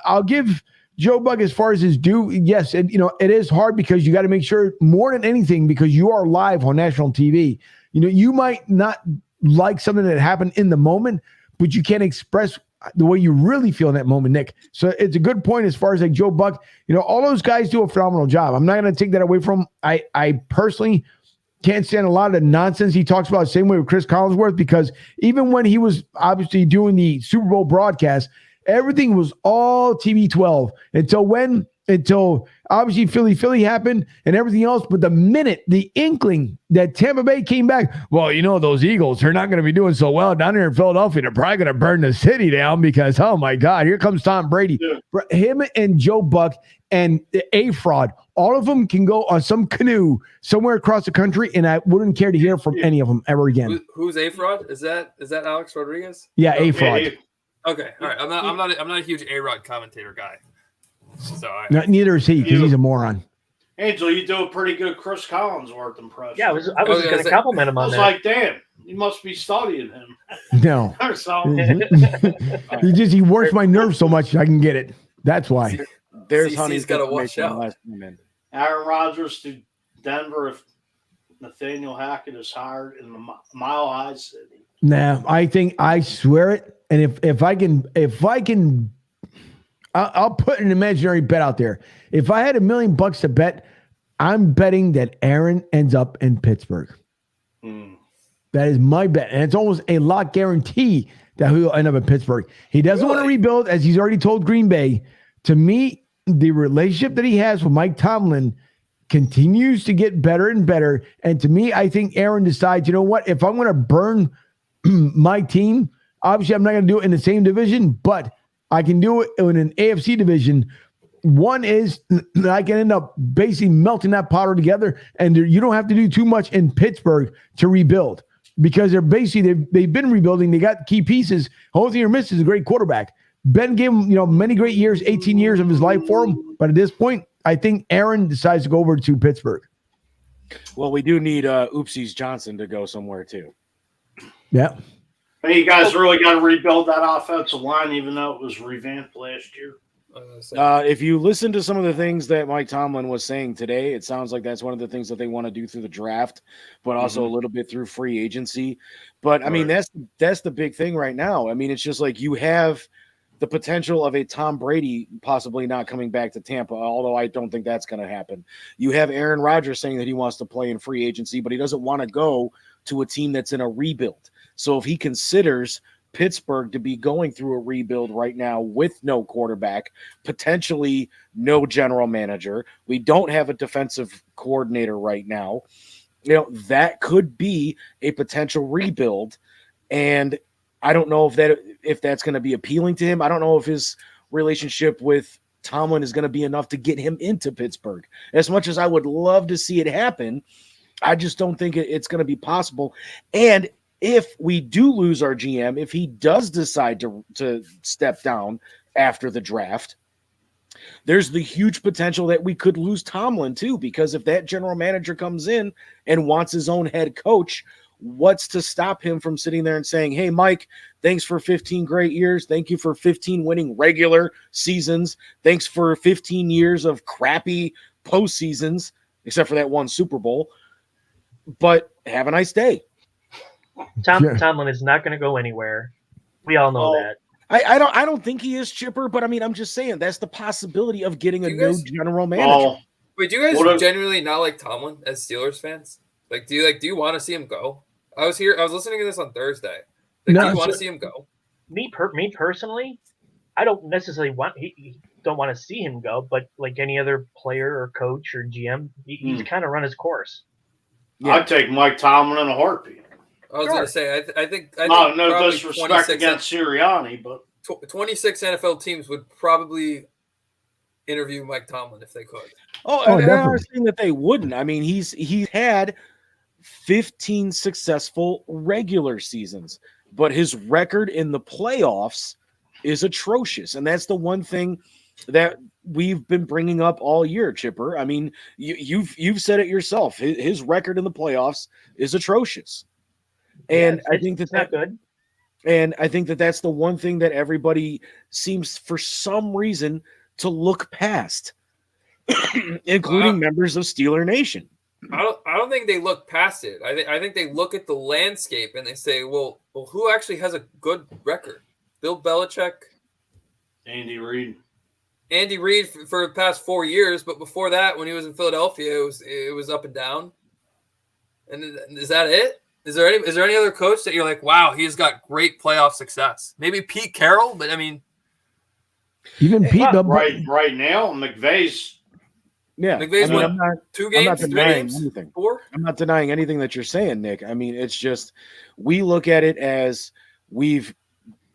I'll give Joe Buck as far as his due. Yes, it is hard because you got to make sure more than anything because you are live on national TV. You might not like something that happened in the moment, but you can't express the way you really feel in that moment, Nick. So it's a good point as far as Joe Buck. All those guys do a phenomenal job. I'm not going to take that away from him. I personally can't stand a lot of the nonsense he talks about the same way with Chris Collinsworth because even when he was obviously doing the Super Bowl broadcast, everything was all TB12 until obviously Philly happened and everything else. But the minute, the inkling that Tampa Bay came back, well, those Eagles, they're not going to be doing so well down here in Philadelphia. They're probably going to burn the city down because, oh my God, here comes Tom Brady. Yeah. Him and Joe Buck and A-Fraud, all of them can go on some canoe somewhere across the country, and I wouldn't care to hear from any of them ever again. Who's A-Fraud? Is that Alex Rodriguez? Yeah, A-Fraud. Okay, all right. I'm not a huge A-Rod commentator guy. So neither is he because he's a moron. Angel, you do a pretty good Chris Collinsworth impression. Yeah, I was going to compliment him on that. I was like, damn, you must be studying him. No, he works my nerves so much I can get it. That's why. There's Honey's got to watch out. Aaron Rodgers to Denver if Nathaniel Hackett is hired in the Mile High City. Nah, I swear it. And if I can, I'll put an imaginary bet out there. If I had $1 million to bet, I'm betting that Aaron ends up in Pittsburgh. That is my bet. And it's almost a lock guarantee that he'll end up in Pittsburgh. He doesn't want to rebuild, as he's already told Green Bay. To me, the relationship that he has with Mike Tomlin continues to get better and better. And to me, I think Aaron decides, you know what? If I'm going to burn my team, obviously I'm not going to do it in the same division, but I can do it in an AFC division. One is I can end up basically melting that powder together, and you don't have to do too much in Pittsburgh to rebuild because they've been rebuilding. They got key pieces. The only thing you're missing is a great quarterback. Ben gave him, many great years, 18 years of his life for him. But at this point, I think Aaron decides to go over to Pittsburgh. Well, we do need Oopsies Johnson to go somewhere too. Yeah. Hey, you guys really got to rebuild that offensive line, even though it was revamped last year. If you listen to some of the things that Mike Tomlin was saying today, it sounds like that's one of the things that they want to do through the draft, but also a little bit through free agency. But I mean, that's the big thing right now. I mean, it's just like you have the potential of a Tom Brady possibly not coming back to Tampa, although I don't think that's going to happen. You have Aaron Rodgers saying that he wants to play in free agency, but he doesn't want to go to a team that's in a rebuild. So if he considers Pittsburgh to be going through a rebuild right now with no quarterback, potentially no general manager, we don't have a defensive coordinator right now, that could be a potential rebuild. And I don't know if that's going to be appealing to him. I don't know if his relationship with Tomlin is going to be enough to get him into Pittsburgh. As much as I would love to see it happen, I just don't think it's going to be possible. And if we do lose our GM, if he does decide to step down after the draft, there's the huge potential that we could lose Tomlin too, because if that general manager comes in and wants his own head coach, what's to stop him from sitting there and saying, hey, Mike, thanks for 15 great years. Thank you for 15 winning regular seasons. Thanks for 15 years of crappy postseasons, except for that one Super Bowl. But have a nice day. Tomlin is not going to go anywhere. We all know that. I don't think he is, Chipper, but I mean, I'm just saying that's the possibility of getting a new general manager. Wait, do you guys genuinely not like Tomlin as Steelers fans? Like, do you want to see him go? I was listening to this on Thursday. Do you want to see him go? Me personally, I don't necessarily don't want to see him go, but like any other player or coach or GM, he's kind of run his course. Yeah. I'd take Mike Tomlin in a heartbeat. I was going to say, I think no disrespect against Sirianni, but 26 NFL teams would probably interview Mike Tomlin if they could. I'm not saying that they wouldn't. I mean, he's had 15 successful regular seasons, but his record in the playoffs is atrocious, and that's the one thing that we've been bringing up all year, Chipper. I mean, you've said it yourself. His record in the playoffs is atrocious. And I think that's not good. And I think that that's the one thing that everybody seems, for some reason, to look past, including members of Steeler Nation. I don't think they look past it. I think they look at the landscape and they say, well, who actually has a good record? Bill Belichick, Andy Reid for the past 4 years, but before that, when he was in Philadelphia, it was up and down. And is that it? Is there any other coach that you're like, wow, he's got great playoff success? Maybe Pete Carroll, but I mean, even Pete. Right now, McVay's. Yeah, McVay's won 2 games, 3 games, anything. 4. I'm not denying anything that you're saying, Nick. I mean, it's just we look at it as we've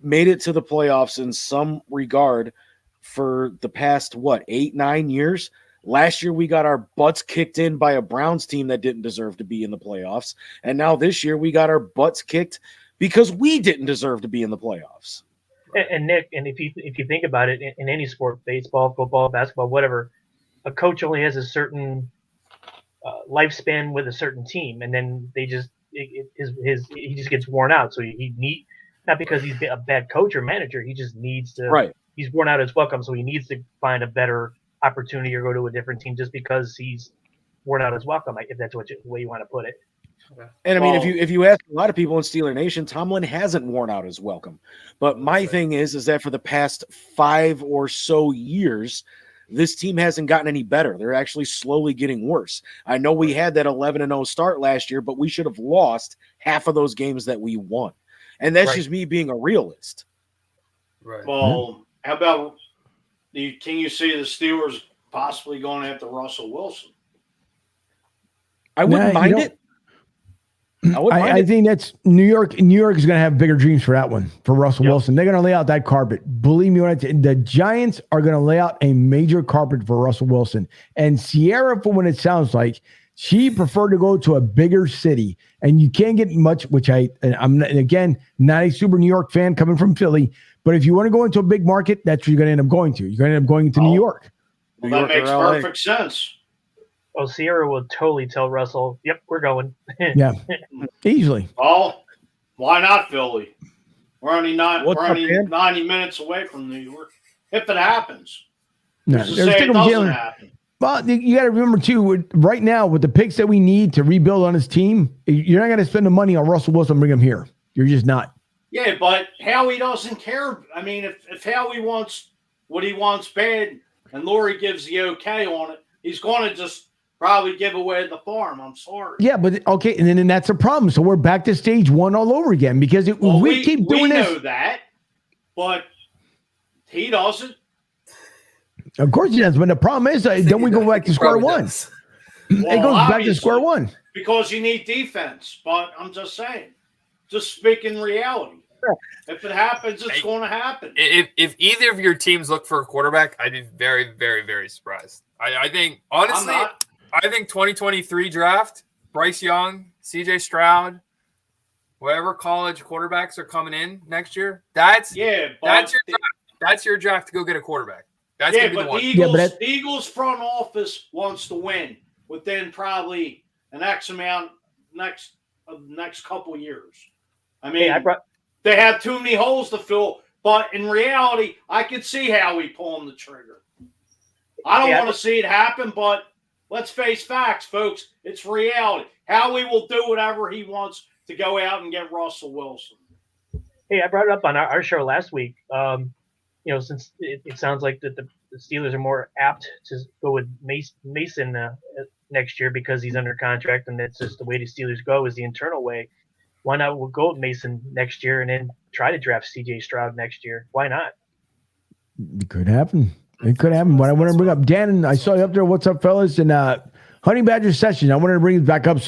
made it to the playoffs in some regard for the past 8-9 years. Last year, we got our butts kicked in by a Browns team that didn't deserve to be in the playoffs. And now this year, we got our butts kicked because we didn't deserve to be in the playoffs. And Nick, and if you think about it, in any sport, baseball, football, basketball, whatever, a coach only has a certain lifespan with a certain team, and then he just gets worn out. So he not because he's a bad coach or manager, he just needs to. Right. He's worn out his welcome, so he needs to find a better opportunity or go to a different team just because he's worn out his welcome, if that's the way you want to put it. And I mean, if you ask a lot of people in Steeler Nation, Tomlin hasn't worn out his welcome. But my thing is that for the past 5 or so years, this team hasn't gotten any better. They're actually slowly getting worse. I know we had that 11-0 start last year, but we should have lost half of those games that we won. And that's just me being a realist. Right. Well, how about can you see the Steelers possibly going after Russell Wilson? I wouldn't mind it. I think that's New York. New York is going to have bigger dreams for that one, for Russell Wilson. They're going to lay out that carpet. Believe me when I tell you, the Giants are going to lay out a major carpet for Russell Wilson. And Sierra, for when it sounds like, she preferred to go to a bigger city. And you can't get much, I'm again, not a super New York fan coming from Philly. But if you want to go into a big market, that's where you're going to end up going to. You're going to end up going to New York. Well, that makes perfect sense. Oh, Sierra will totally tell Russell, yep, we're going. Yeah, easily. Oh, why not Philly? We're only 90 minutes away from New York. If it happens. No, say it doesn't happen. Well, you got to remember, too, right now, with the picks that we need to rebuild on his team, you're not going to spend the money on Russell Wilson and bring him here. You're just not. Yeah, but Howie doesn't care. I mean, if Howie wants what he wants bad and Lori gives the okay on it, he's going to just probably give away the farm. I'm sorry. Yeah, but okay, and then that's a problem. So we're back to stage one all over again because we keep doing this. We know that, but he doesn't. Of course he does. But the problem is, then we go back to square one. It goes back to square one. Because you need defense. But I'm just saying, just speaking reality. If it happens, it's going to happen. If either of your teams look for a quarterback, I'd be very, very, very surprised. I think, honestly, I think 2023 draft, Bryce Young, CJ Stroud, whatever college quarterbacks are coming in next year, that's your draft. That's your draft to go get a quarterback. That's but the Eagles front office wants to win within probably an X amount next couple years. I mean, they have too many holes to fill, but in reality, I could see Howie pulling the trigger. I don't want to see it happen, but let's face facts, folks. It's reality. Howie will do whatever he wants to go out and get Russell Wilson. Hey, I brought it up on our show last week. Since it sounds like that the Steelers are more apt to go with Mason next year because he's under contract, and that's just the way the Steelers go is the internal way. Why not we'll go with Mason next year and then try to draft C.J. Stroud next year? Why not? It could happen. It could happen. But I want to bring up Dan. I saw you up there. What's up, fellas? And Honey Badger Session. I wanted to bring it back up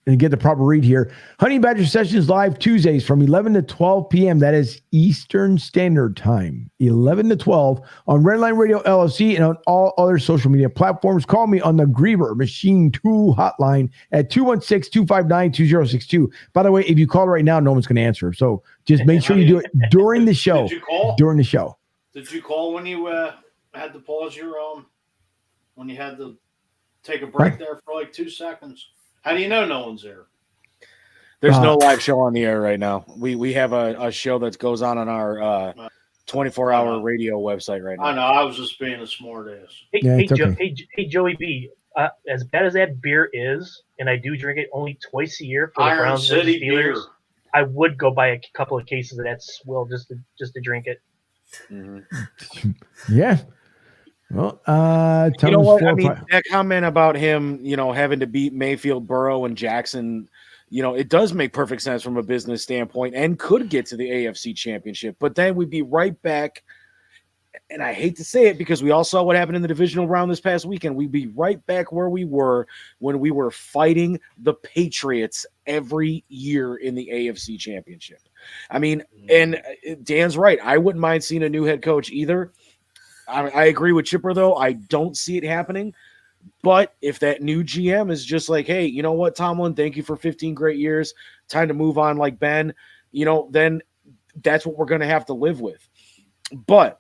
and get the proper read here. Honey Badger Sessions live Tuesdays from 11 to 12 p.m. That is Eastern Standard Time. 11 to 12 on Redline Radio LLC and on all other social media platforms. Call me on the Griever Machine 2 hotline at 216-259-2062. By the way, if you call right now, no one's going to answer. So just make sure you do it during the show. Did you call? During the show. Did you call when you had to pause your when you had to take a break there for like 2 seconds? How do you know no one's there? There's no live show on the air right now. We have a show that goes on our 24-hour radio website right now. I know. I was just being a smart ass. Hey, Joey B. As bad as that beer is, and I do drink it only twice a year for the Browns and Steelers, beer. I would go buy a couple of cases of that swill just to drink it. Mm-hmm. Yeah. Well, you know what? I mean, that comment about him, having to beat Mayfield, Burrow, and Jackson, it does make perfect sense from a business standpoint and could get to the AFC Championship. But then we'd be right back, and I hate to say it because we all saw what happened in the divisional round this past weekend. We'd be right back where we were when we were fighting the Patriots every year in the AFC Championship. I mean, and Dan's right. I wouldn't mind seeing a new head coach either. I agree with Chipper, though. I don't see it happening. But if that new GM is just like, hey, you know what, Tomlin, thank you for 15 great years. Time to move on like Ben, then that's what we're going to have to live with. But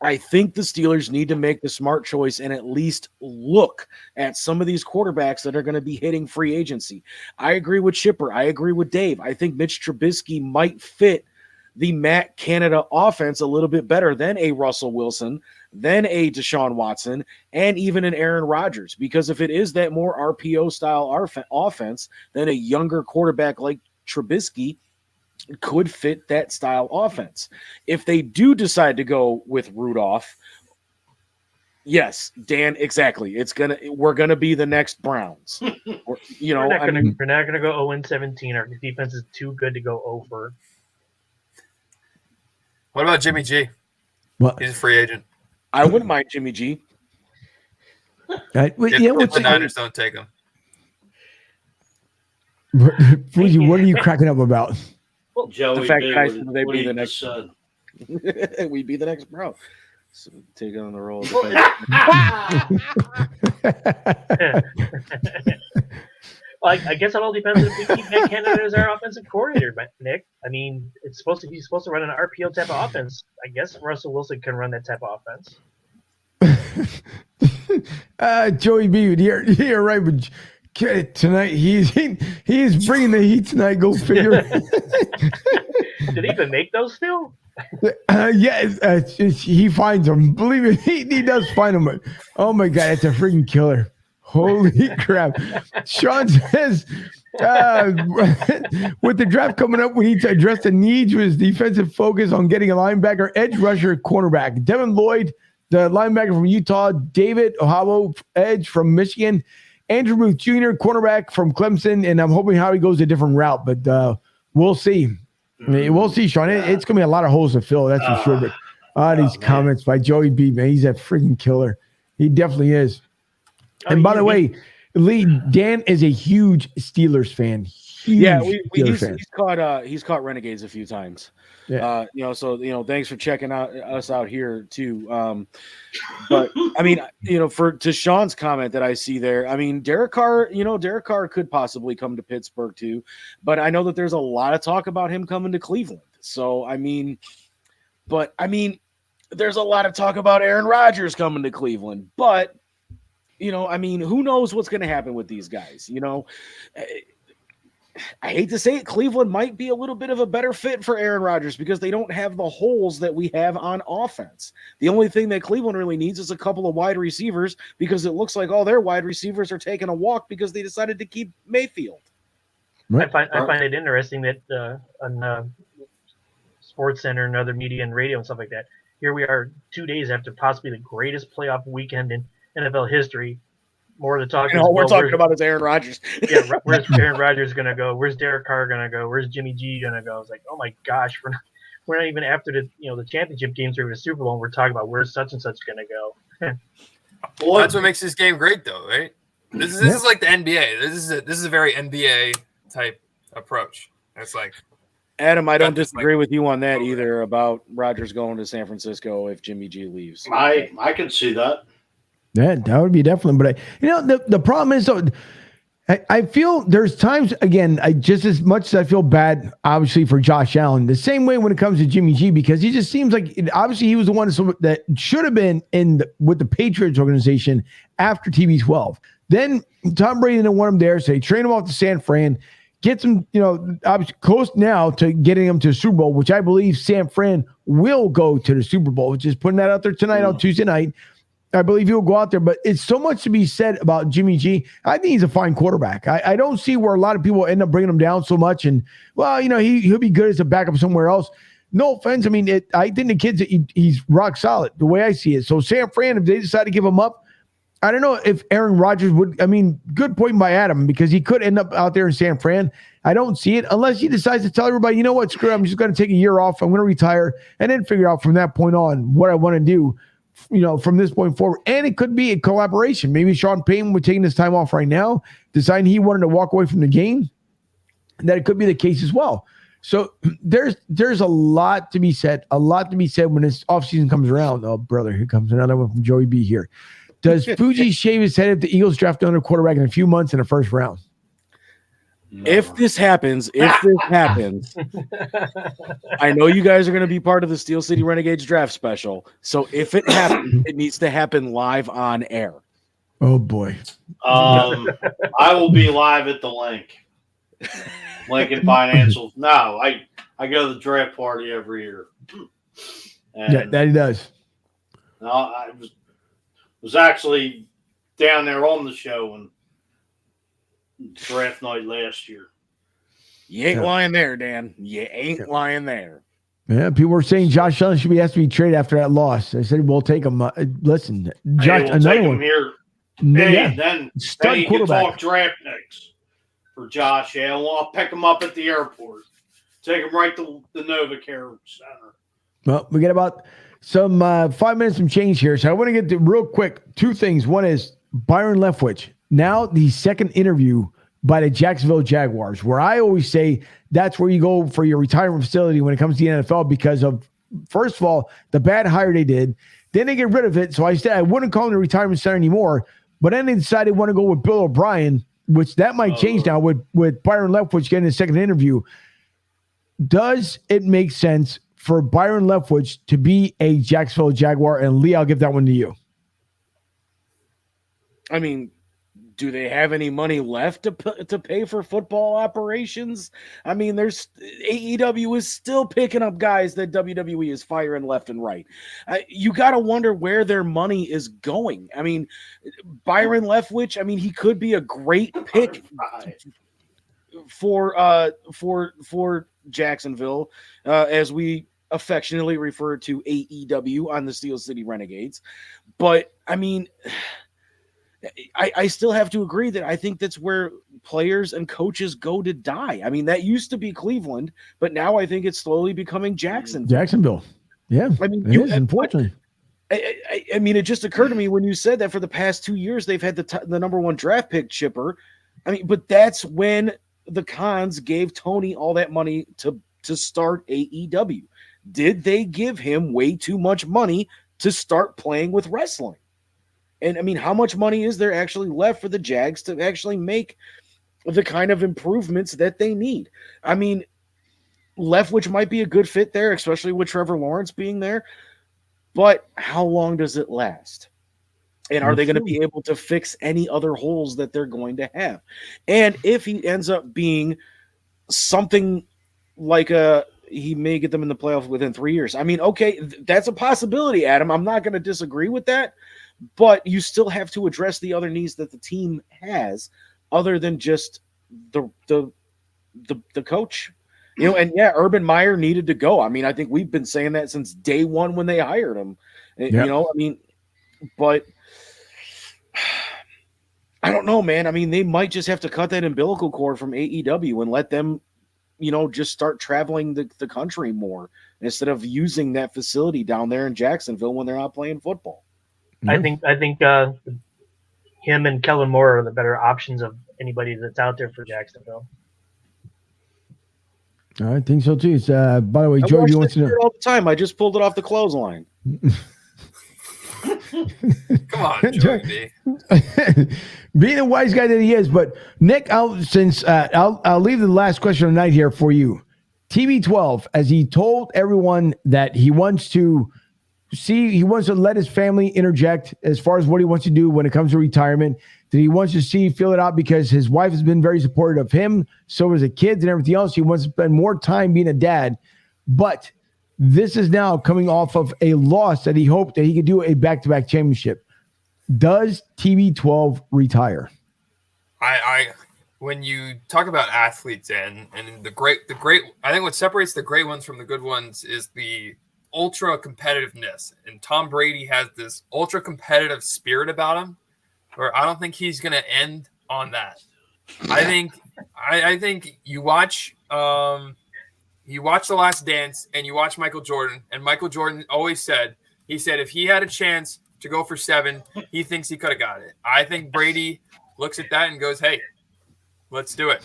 I think the Steelers need to make the smart choice and at least look at some of these quarterbacks that are going to be hitting free agency. I agree with Chipper. I agree with Dave. I think Mitch Trubisky might fit the Matt Canada offense a little bit better than a Russell Wilson, than a Deshaun Watson, and even an Aaron Rodgers. Because if it is that more RPO style offense, then a younger quarterback like Trubisky could fit that style offense. If they do decide to go with Rudolph, yes, Dan, exactly. We're gonna be the next Browns. We're not gonna go 0-17. Our defense is too good to go over. What about Jimmy G? Well, he's a free agent. I wouldn't mind Jimmy G. If the Niners don't take him. Fuji, what are you cracking up about? Well, Joey the fact B, that I what- said they'd what be he the just next. said. We'd be the next bro. So take on the role. Of Well, I guess it all depends if we keep Nick Canada as our offensive coordinator, Nick. I mean, he's supposed to run an RPO type of offense. I guess Russell Wilson can run that type of offense. Joey B, you're right, but tonight he's bringing the heat tonight. Go figure. Did he even make those still? He finds them. Believe me, he does find them. Oh my God, it's a freaking killer. Holy crap. Sean says, with the draft coming up, we need to address the needs with his defensive focus on getting a linebacker, edge rusher, cornerback. Devin Lloyd, the linebacker from Utah, David Ohabo, edge from Michigan, Andrew Booth Jr., cornerback from Clemson, and I'm hoping Howie goes a different route, but we'll see. We'll see, Sean. It's going to be a lot of holes to fill, that's for sure. But these comments by Joey B, man, he's a freaking killer. He definitely is. And by the way, Lee, Dan is a huge Steelers fan. He's caught Renegades a few times. Yeah. Thanks for checking us out here too. But I mean, to Sean's comment that I see there, I mean, Derek Carr could possibly come to Pittsburgh too, but I know that there's a lot of talk about him coming to Cleveland. So, there's a lot of talk about Aaron Rodgers coming to Cleveland, but who knows what's going to happen with these guys? I hate to say it, Cleveland might be a little bit of a better fit for Aaron Rodgers because they don't have the holes that we have on offense. The only thing that Cleveland really needs is a couple of wide receivers because it looks like all their wide receivers are taking a walk because they decided to keep Mayfield. I find it interesting that on Sports Center and other media and radio and stuff like that, here we are 2 days after possibly the greatest playoff weekend in NFL history. More to talk. We're talking about is Aaron Rodgers. Yeah, where's Aaron Rodgers gonna go? Where's Derek Carr gonna go? Where's Jimmy G gonna go? It's like, oh my gosh, we're not even after the championship games or the Super Bowl. And we're talking about where's such and such gonna go. Well, that's what makes this game great, though, right? This is like the NBA. This is a very NBA type approach. It's like, Adam, I don't disagree with you on that either about Rodgers going to San Francisco if Jimmy G leaves. I can see that. That would be definitely, but the problem is, though, I feel there's times, again, just as much as I feel bad, obviously, for Josh Allen, the same way when it comes to Jimmy G, because he just seems like, obviously, he was the one that should have been with the Patriots organization after TB12. Then Tom Brady didn't want him there, so he trained him off to San Fran, gets him, obviously close now to getting him to the Super Bowl, which I believe San Fran will go to the Super Bowl, which is putting that out there tonight on Tuesday night. I believe he'll go out there, but it's so much to be said about Jimmy G. I think he's a fine quarterback. I don't see where a lot of people end up bringing him down so much. And, he'll be good as a backup somewhere else. No offense. I mean, I think the kid's he's rock solid the way I see it. So San Fran, if they decide to give him up, I don't know if Aaron Rodgers would. I mean, good point by Adam because he could end up out there in San Fran. I don't see it unless he decides to tell everybody, you know what, screw it, I'm just going to take a year off. I'm going to retire and then figure out from that point on what I want to do. From this point forward. And it could be a collaboration. Maybe Sean Payton would taking this time off right now, deciding he wanted to walk away from the game. That it could be the case as well. So there's a lot to be said. A lot to be said when this offseason comes around. Oh, brother, here comes another one from Joey B here. Does Fuji shave his head if the Eagles draft another quarterback in a few months in the first round? No. If this happens, I know you guys are going to be part of the Steel City Renegades draft special. So if it happens, it needs to happen live on air. Oh boy. I will be live at the Lincoln Financial. No, I go to the draft party every year. And that he does. No, I was actually down there on the show and draft night last year. You ain't lying there, Dan. You ain't lying there. Yeah, people were saying Josh Allen should be asked to be traded after that loss. I said we'll take him. Listen, Josh, we'll another take one him here. Then you can talk draft picks for Josh Allen. I'll pick him up at the airport. Take him right to the NovaCare Center. Well, we get about some 5 minutes from change here, so I want to get to real quick 2 things. One is Byron Leftwich. Now the second interview by the Jacksonville Jaguars, where I always say that's where you go for your retirement facility when it comes to the NFL because of, first of all, the bad hire they did. Then they get rid of it. So I said I wouldn't call it a retirement center anymore. But then they decided they want to go with Bill O'Brien, which that might change now with Byron Leftwich getting his second interview. Does it make sense for Byron Leftwich to be a Jacksonville Jaguar? And Lee, I'll give that one to you. I mean, do they have any money left to pay for football operations? I mean, there's AEW is still picking up guys that WWE is firing left and right. You got to wonder where their money is going. I mean, Byron Leftwich, I mean, he could be a great pick for Jacksonville, as we affectionately refer to AEW on the Steel City Renegades. But I mean, I still have to agree that I think that's where players and coaches go to die. I mean, that used to be Cleveland, but now I think it's slowly becoming Jacksonville. Yeah. I mean, it is, unfortunately. I mean, it just occurred to me when you said that for the past 2 years, they've had the number one draft pick chipper. I mean, but that's when the Khans gave Tony all that money to start AEW. Did they give him way too much money to start playing with wrestling? And I mean, how much money is there actually left for the Jags to actually make the kind of improvements that they need? I mean, Leftwich might be a good fit there, especially with Trevor Lawrence being there. But how long does it last? And are they going to be able to fix any other holes that they're going to have? And if he ends up being something like he may get them in the playoffs within 3 years. I mean, okay, that's a possibility, Adam. I'm not going to disagree with that. But you still have to address the other needs that the team has, other than just the coach. You know, and yeah, Urban Meyer needed to go. I mean, I think we've been saying that since day one when they hired him. Yep. You know, I mean, but I don't know, man. I mean, they might just have to cut that umbilical cord from AEW and let them, you know, just start traveling the country more instead of using that facility down there in Jacksonville when they're not playing football. I think him and Kellen Moore are the better options of anybody that's out there for Jacksonville. I think so too. By the way, George, you want to know all the time. I just pulled it off the clothesline. Come on, Jordy. Being a wise guy that he is, but Nick, I'll leave the last question of the night here for you. TB12, as he told everyone that he wants to let his family interject as far as what he wants to do when it comes to retirement, that he wants to feel it out because his wife has been very supportive of him, so as the kids and everything else. He wants to spend more time being a dad. But this is now coming off of a loss that he hoped that he could do a back-to-back championship. Does TB12 retire? When you talk about athletes and the great, I think what separates the great ones from the good ones is the ultra competitiveness, and Tom Brady has this ultra competitive spirit about him where I don't think he's going to end on that. I think you watch The Last Dance and you watch Michael Jordan, and Michael Jordan always said if he had a chance to go for 7, he thinks he could have got it. I think Brady looks at that and goes, hey, let's do it.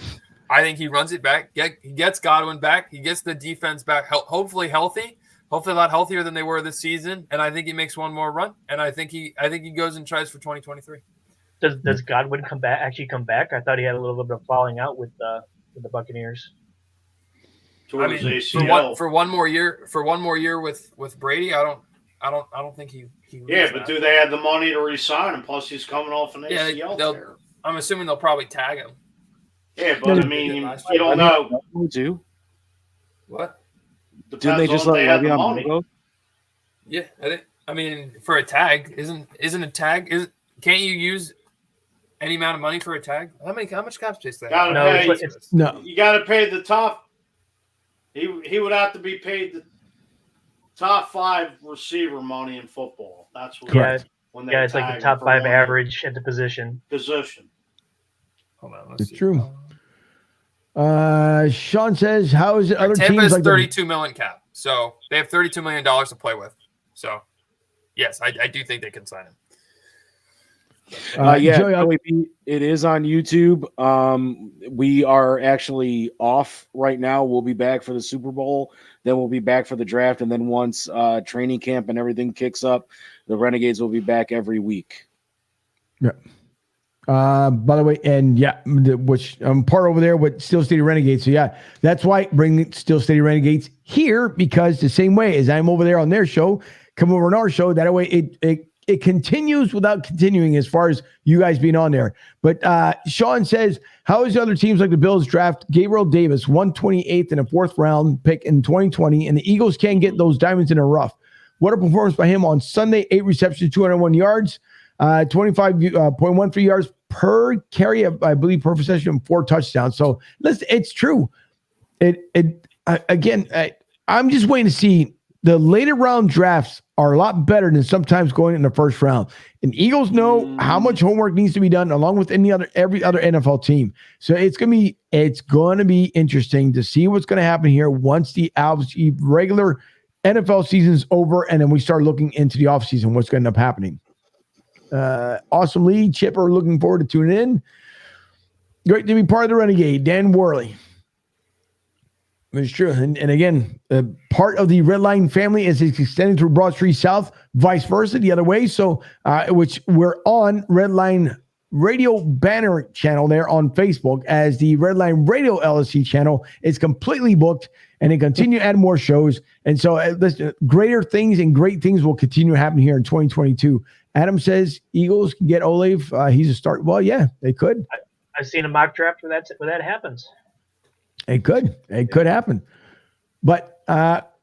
I think he runs it back, he gets Godwin back, he gets the defense back, hopefully healthy. Hopefully a lot healthier than they were this season, and I think he makes one more run, and I think he goes and tries for 2023. Does Godwin come back? I thought he had a little bit of falling out with the Buccaneers. I mean, for one more year with Brady, I don't think he yeah, but do they have the money to resign him? Plus, he's coming off an ACL tear. I'm assuming they'll probably tag him. Yeah, but I mean, you don't know. Do what? Didn't they just let Le'Veon go? Yeah, I mean, for a tag, isn't a tag? Can't you use any amount of money for a tag? How much cap space they have? No, you got to pay the top. He would have to be paid the top 5 receiver money in football. That's what. Yeah, it's like the top 5 average at the position. Hold on, it's true. Sean says, "How is it?" Other Tampa teams is $32 million cap, so they have $32 million to play with. So, yes, I do think they can sign him. Joey, it is on YouTube. We are actually off right now. We'll be back for the Super Bowl. Then we'll be back for the draft. And then once training camp and everything kicks up, the Renegades will be back every week. Yeah. By the way, and which I'm part over there with Steel City Renegades. So yeah, that's why bring Steel City Renegades here, because the same way as I'm over there on their show, come over on our show. That way it continues without continuing as far as you guys being on there. But Sean says, how is the other teams like the Bills draft Gabriel Davis, 128th in a 4th round pick in 2020, and the Eagles can't get those diamonds in a rough? What a performance by him on Sunday, 8 receptions, 201 yards, 25.13 yards per carry, I believe, per possession, 4 touchdowns. So listen, it's true. I'm just waiting to see. The later round drafts are a lot better than sometimes going in the first round. And Eagles know how much homework needs to be done, along with every other NFL team. So it's gonna be interesting to see what's gonna happen here once the regular NFL season's over, and then we start looking into the offseason, what's gonna end up happening. Awesome lead, Chipper. Looking forward to tuning in. Great to be part of the Renegade, Dan Worley. It's true. And again, part of the Red Line family is extending through Broad Street South, vice versa, the other way. So, which we're on Red Line Radio banner channel there on Facebook, as the Red Line Radio LSC channel is completely booked, and they continue to add more shows. And so, listen, greater things and great things will continue to happen here in 2022. Adam says Eagles can get Olave. He's a start. Well, yeah, they could. I've seen a mock draft where that happens. It could happen. But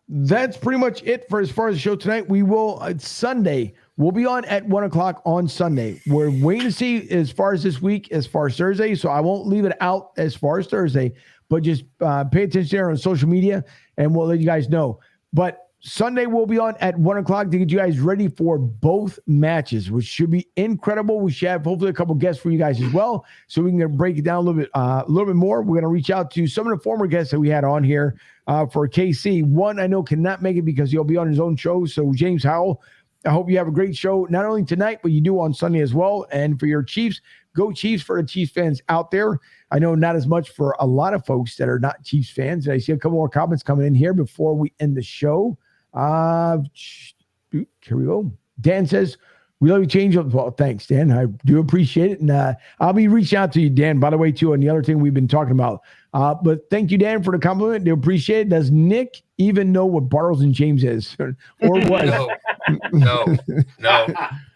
that's pretty much it for as far as the show tonight. We will Sunday. We'll be on at 1:00 on Sunday. We're waiting to see as far as this week, as far as Thursday. So I won't leave it out as far as Thursday, but just pay attention there on social media, and we'll let you guys know. But Sunday we'll be on at 1:00 to get you guys ready for both matches, which should be incredible. We should have hopefully a couple guests for you guys as well, so we can break it down a little bit more. We're going to reach out to some of the former guests that we had on here for KC. One I know cannot make it because he'll be on his own show. So James Howell, I hope you have a great show, not only tonight, but you do on Sunday as well. And for your Chiefs, go Chiefs for the Chiefs fans out there. I know not as much for a lot of folks that are not Chiefs fans. And I see a couple more comments coming in here before we end the show. Here we go. Dan says, we love you, change. Well, thanks, Dan. I do appreciate it. And I'll be reaching out to you, Dan, by the way, too, on the other thing we've been talking about. But thank you, Dan, for the compliment. They appreciate it. Does Nick even know what Bartles and James is? Or what? No. I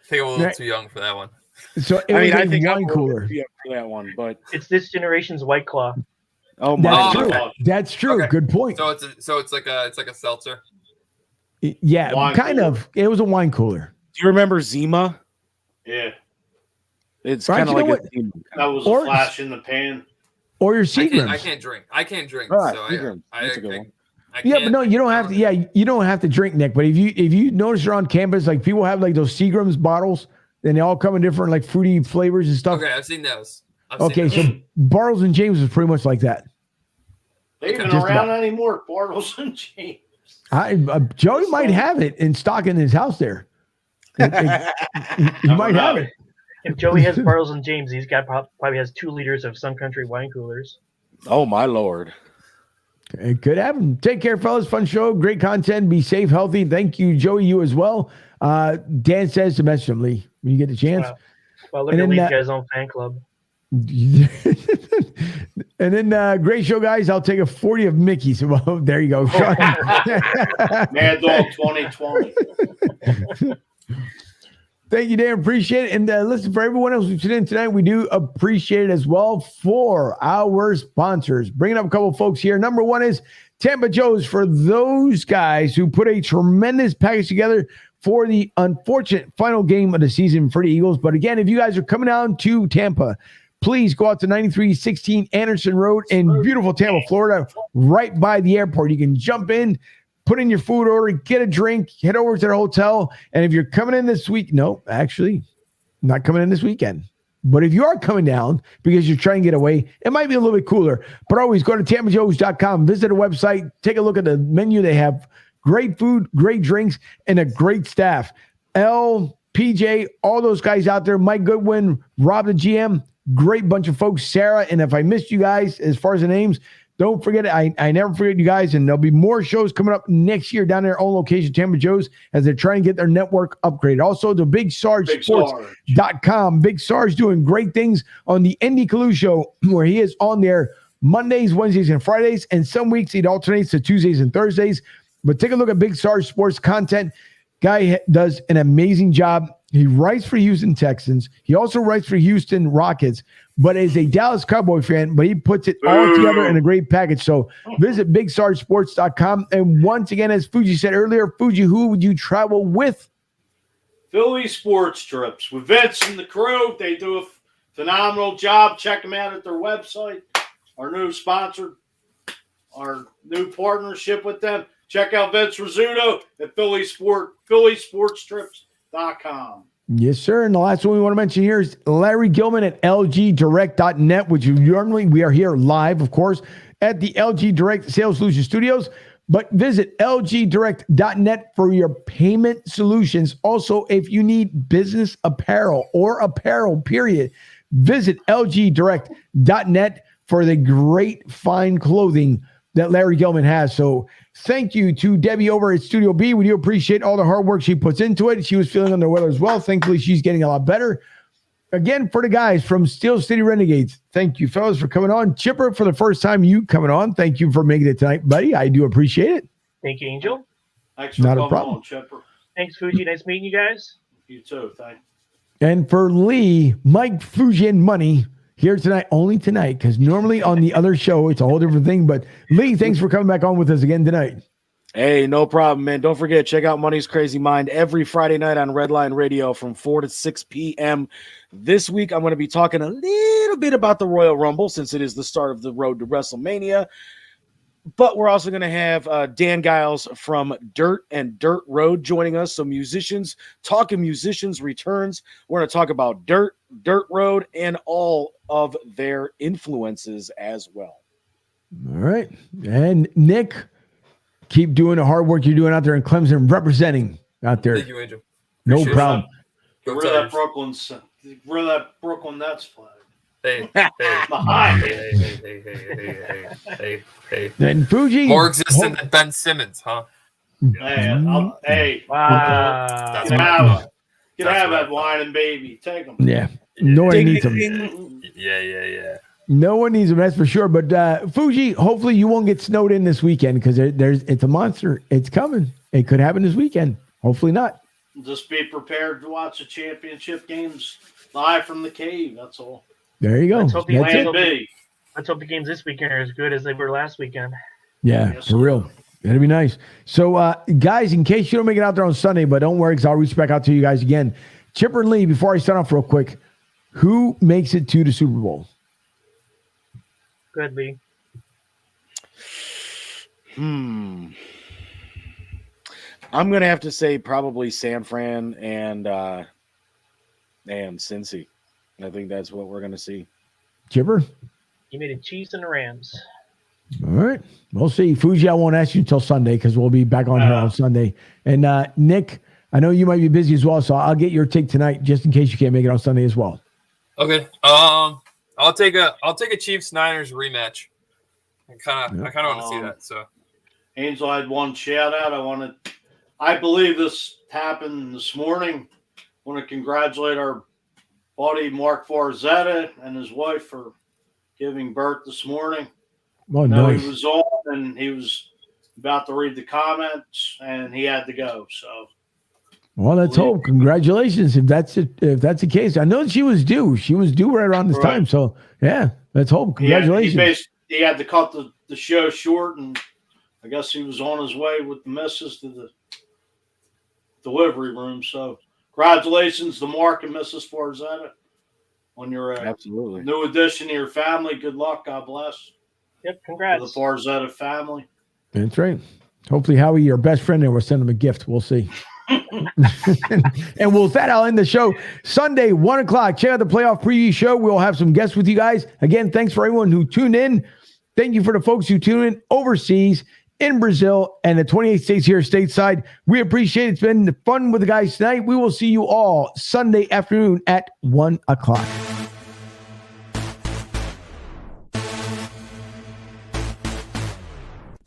think I'm a little too young for that one. So I think wine cooler for that one, but it's this generation's White Claw. Oh my God. God. That's true. Okay. Good point. So it's like a seltzer. Yeah, wine kind cooler. Of. It was a wine cooler. Do you remember Zima? Yeah. It's kind of like a Zima. That was a flash in the pan. Or your Seagrams. I can't drink. Right, so that's a good one. Yeah, but no, you don't have to. Yeah, you don't have to drink, Nick. But if you notice you're on campus, like people have like those Seagrams bottles, and they all come in different like fruity flavors and stuff. Okay, I've seen those. So Bartles and James is pretty much like that. They even around anymore, Bartles and James. Joey might have it in stock in his house there. He might have it. If Joey has Bartles and James, he's got probably has 2 liters of Sun Country wine coolers. Oh my Lord! It could happen. Take care, fellas. Fun show, great content. Be safe, healthy. Thank you, Joey. You as well. Dan says to message him, Lee, when you get the chance. Well, look at Lee's guys' own fan club. And then great show, guys. I'll take a 40 of Mickey's. Well, there you go. Mad Dog 2020. Thank you, Dan. Appreciate it. And listen, for everyone else who's tuned in tonight, we do appreciate it as well for our sponsors. Bringing up a couple of folks here. Number one is Tampa Joe's, for those guys who put a tremendous package together for the unfortunate final game of the season for the Eagles. But again, if you guys are coming down to Tampa, please go out to 9316 Anderson Road in beautiful Tampa, Florida, right by the airport. You can jump in, put in your food order, get a drink, head over to the hotel. And if you're coming in this week, no, actually, not coming in this weekend. But if you are coming down because you're trying to get away, it might be a little bit cooler. But always go to tampajoes.com, visit the website, take a look at the menu. They have great food, great drinks, and a great staff. Elle, PJ, all those guys out there, Mike Goodwin, Rob the GM, great bunch of folks, Sarah. And if I missed you guys as far as the names, don't forget it. I never forget you guys. And there'll be more shows coming up next year down their own location, Tampa Joe's, as they're trying to get their network upgraded. Also, the BigSargeSports.com. Big Sarge doing great things on the Indy Kalu show, where he is on there Mondays, Wednesdays, and Fridays. And some weeks it alternates to Tuesdays and Thursdays. But take a look at Big Sarge Sports content. Guy does an amazing job. He writes for Houston Texans. He also writes for Houston Rockets, but is a Dallas Cowboy fan, but he puts it all together in a great package. So visit BigSargeSports.com. And once again, as Fuji said earlier, Fuji, who would you travel with? Philly Sports Trips with Vince and the crew. They do a phenomenal job. Check them out at their website. Our new sponsor, our new partnership with them. Check out Vince Rizzuto at PhillySportsTrips.com. Yes, sir. And the last one we want to mention here is Larry Gilman at LGDirect.net, which normally we are here live, of course, at the LG Direct Sales Solution Studios. But visit LGDirect.net for your payment solutions. Also, if you need business apparel or apparel, period, visit LGDirect.net for the great fine clothing that Larry Gilman has. So thank you to Debbie over at Studio B. We do appreciate all the hard work she puts into it. She was feeling under the weather as well. Thankfully, she's getting a lot better. Again, for the guys from Steel City Renegades, thank you, fellas, for coming on. Chipper, for the first time you coming on, thank you for making it tonight, buddy. I do appreciate it. Thank you, Angel. Thanks for coming on, Chipper. Thanks, Fuji. Nice meeting you guys. You too. Thanks. And for Lee, Mike, Fuji, and Money, here tonight, only tonight, because normally on the other show, it's a whole different thing. But Lee, thanks for coming back on with us again tonight. Hey, no problem, man. Don't forget, check out Money's Crazy Mind every Friday night on Redline Radio from 4 to 6 p.m. This week, I'm going to be talking a little bit about the Royal Rumble, since it is the start of the road to WrestleMania. But we're also going to have Dan Giles from Dirt and Dirt Road joining us. So musicians, Talking Musicians returns. We're going to talk about Dirt Road, and all of their influences as well. All right. And Nick, keep doing the hard work you're doing out there in Clemson, representing out there. Thank you, Angel. No problem. Where that Brooklyn Nets flag? Hey. And Fuji. More existent than Ben Simmons, huh? Hey. Wow. Get out of that whining baby. Take them. Yeah. No one needs them. Yeah. No one needs them, that's for sure. But Fuji, hopefully you won't get snowed in this weekend, because it's a monster. It's coming. It could happen this weekend. Hopefully not. Just be prepared to watch the championship games live from the cave. That's all. There you go. Let's hope That's the games this weekend are as good as they were last weekend. Yeah, Yes, for real. That'd be nice. So, guys, in case you don't make it out there on Sunday, but don't worry, because I'll reach back out to you guys again. Chipper and Lee, before I start off real quick, who makes it to the Super Bowl? Good, Lee. I'm going to have to say probably San Fran and Cincy. I think that's what we're going to see. Chipper? You made it Chiefs and the Rams. All right. We'll see. Fuji, I won't ask you until Sunday, because we'll be back on here on Sunday. And Nick, I know you might be busy as well, so I'll get your take tonight just in case you can't make it on Sunday as well. Okay. I'll take a Chiefs Niners rematch. I kind of want to see that. So, Angel, I had one shout out. I believe this happened this morning. I want to congratulate our buddy Mark Farzetta and his wife for giving birth this morning. Oh, nice. He was on and he was about to read the comments and he had to go. So, well, let's hope. Congratulations, if that's the case. I know she was due. She was due right around this time. So, yeah, let's hope. Congratulations. He had to cut the show short, and I guess he was on his way with the missus to the delivery room. So, congratulations to Mark and Mrs. Farzetta on your absolutely new addition to your family. Good luck. God bless. Yep, congrats. To the Farzetta family. That's right. Hopefully, Howie, your best friend there, will send him a gift. We'll see. And with that, I'll end the show. Sunday, 1 o'clock. Check out the playoff preview show. We'll have some guests with you guys. Again, thanks for everyone who tuned in. Thank you for the folks who tune in overseas. in Brazil and the 28 states here stateside. We appreciate it. It's been fun with the guys tonight. We will see you all Sunday afternoon at 1 o'clock.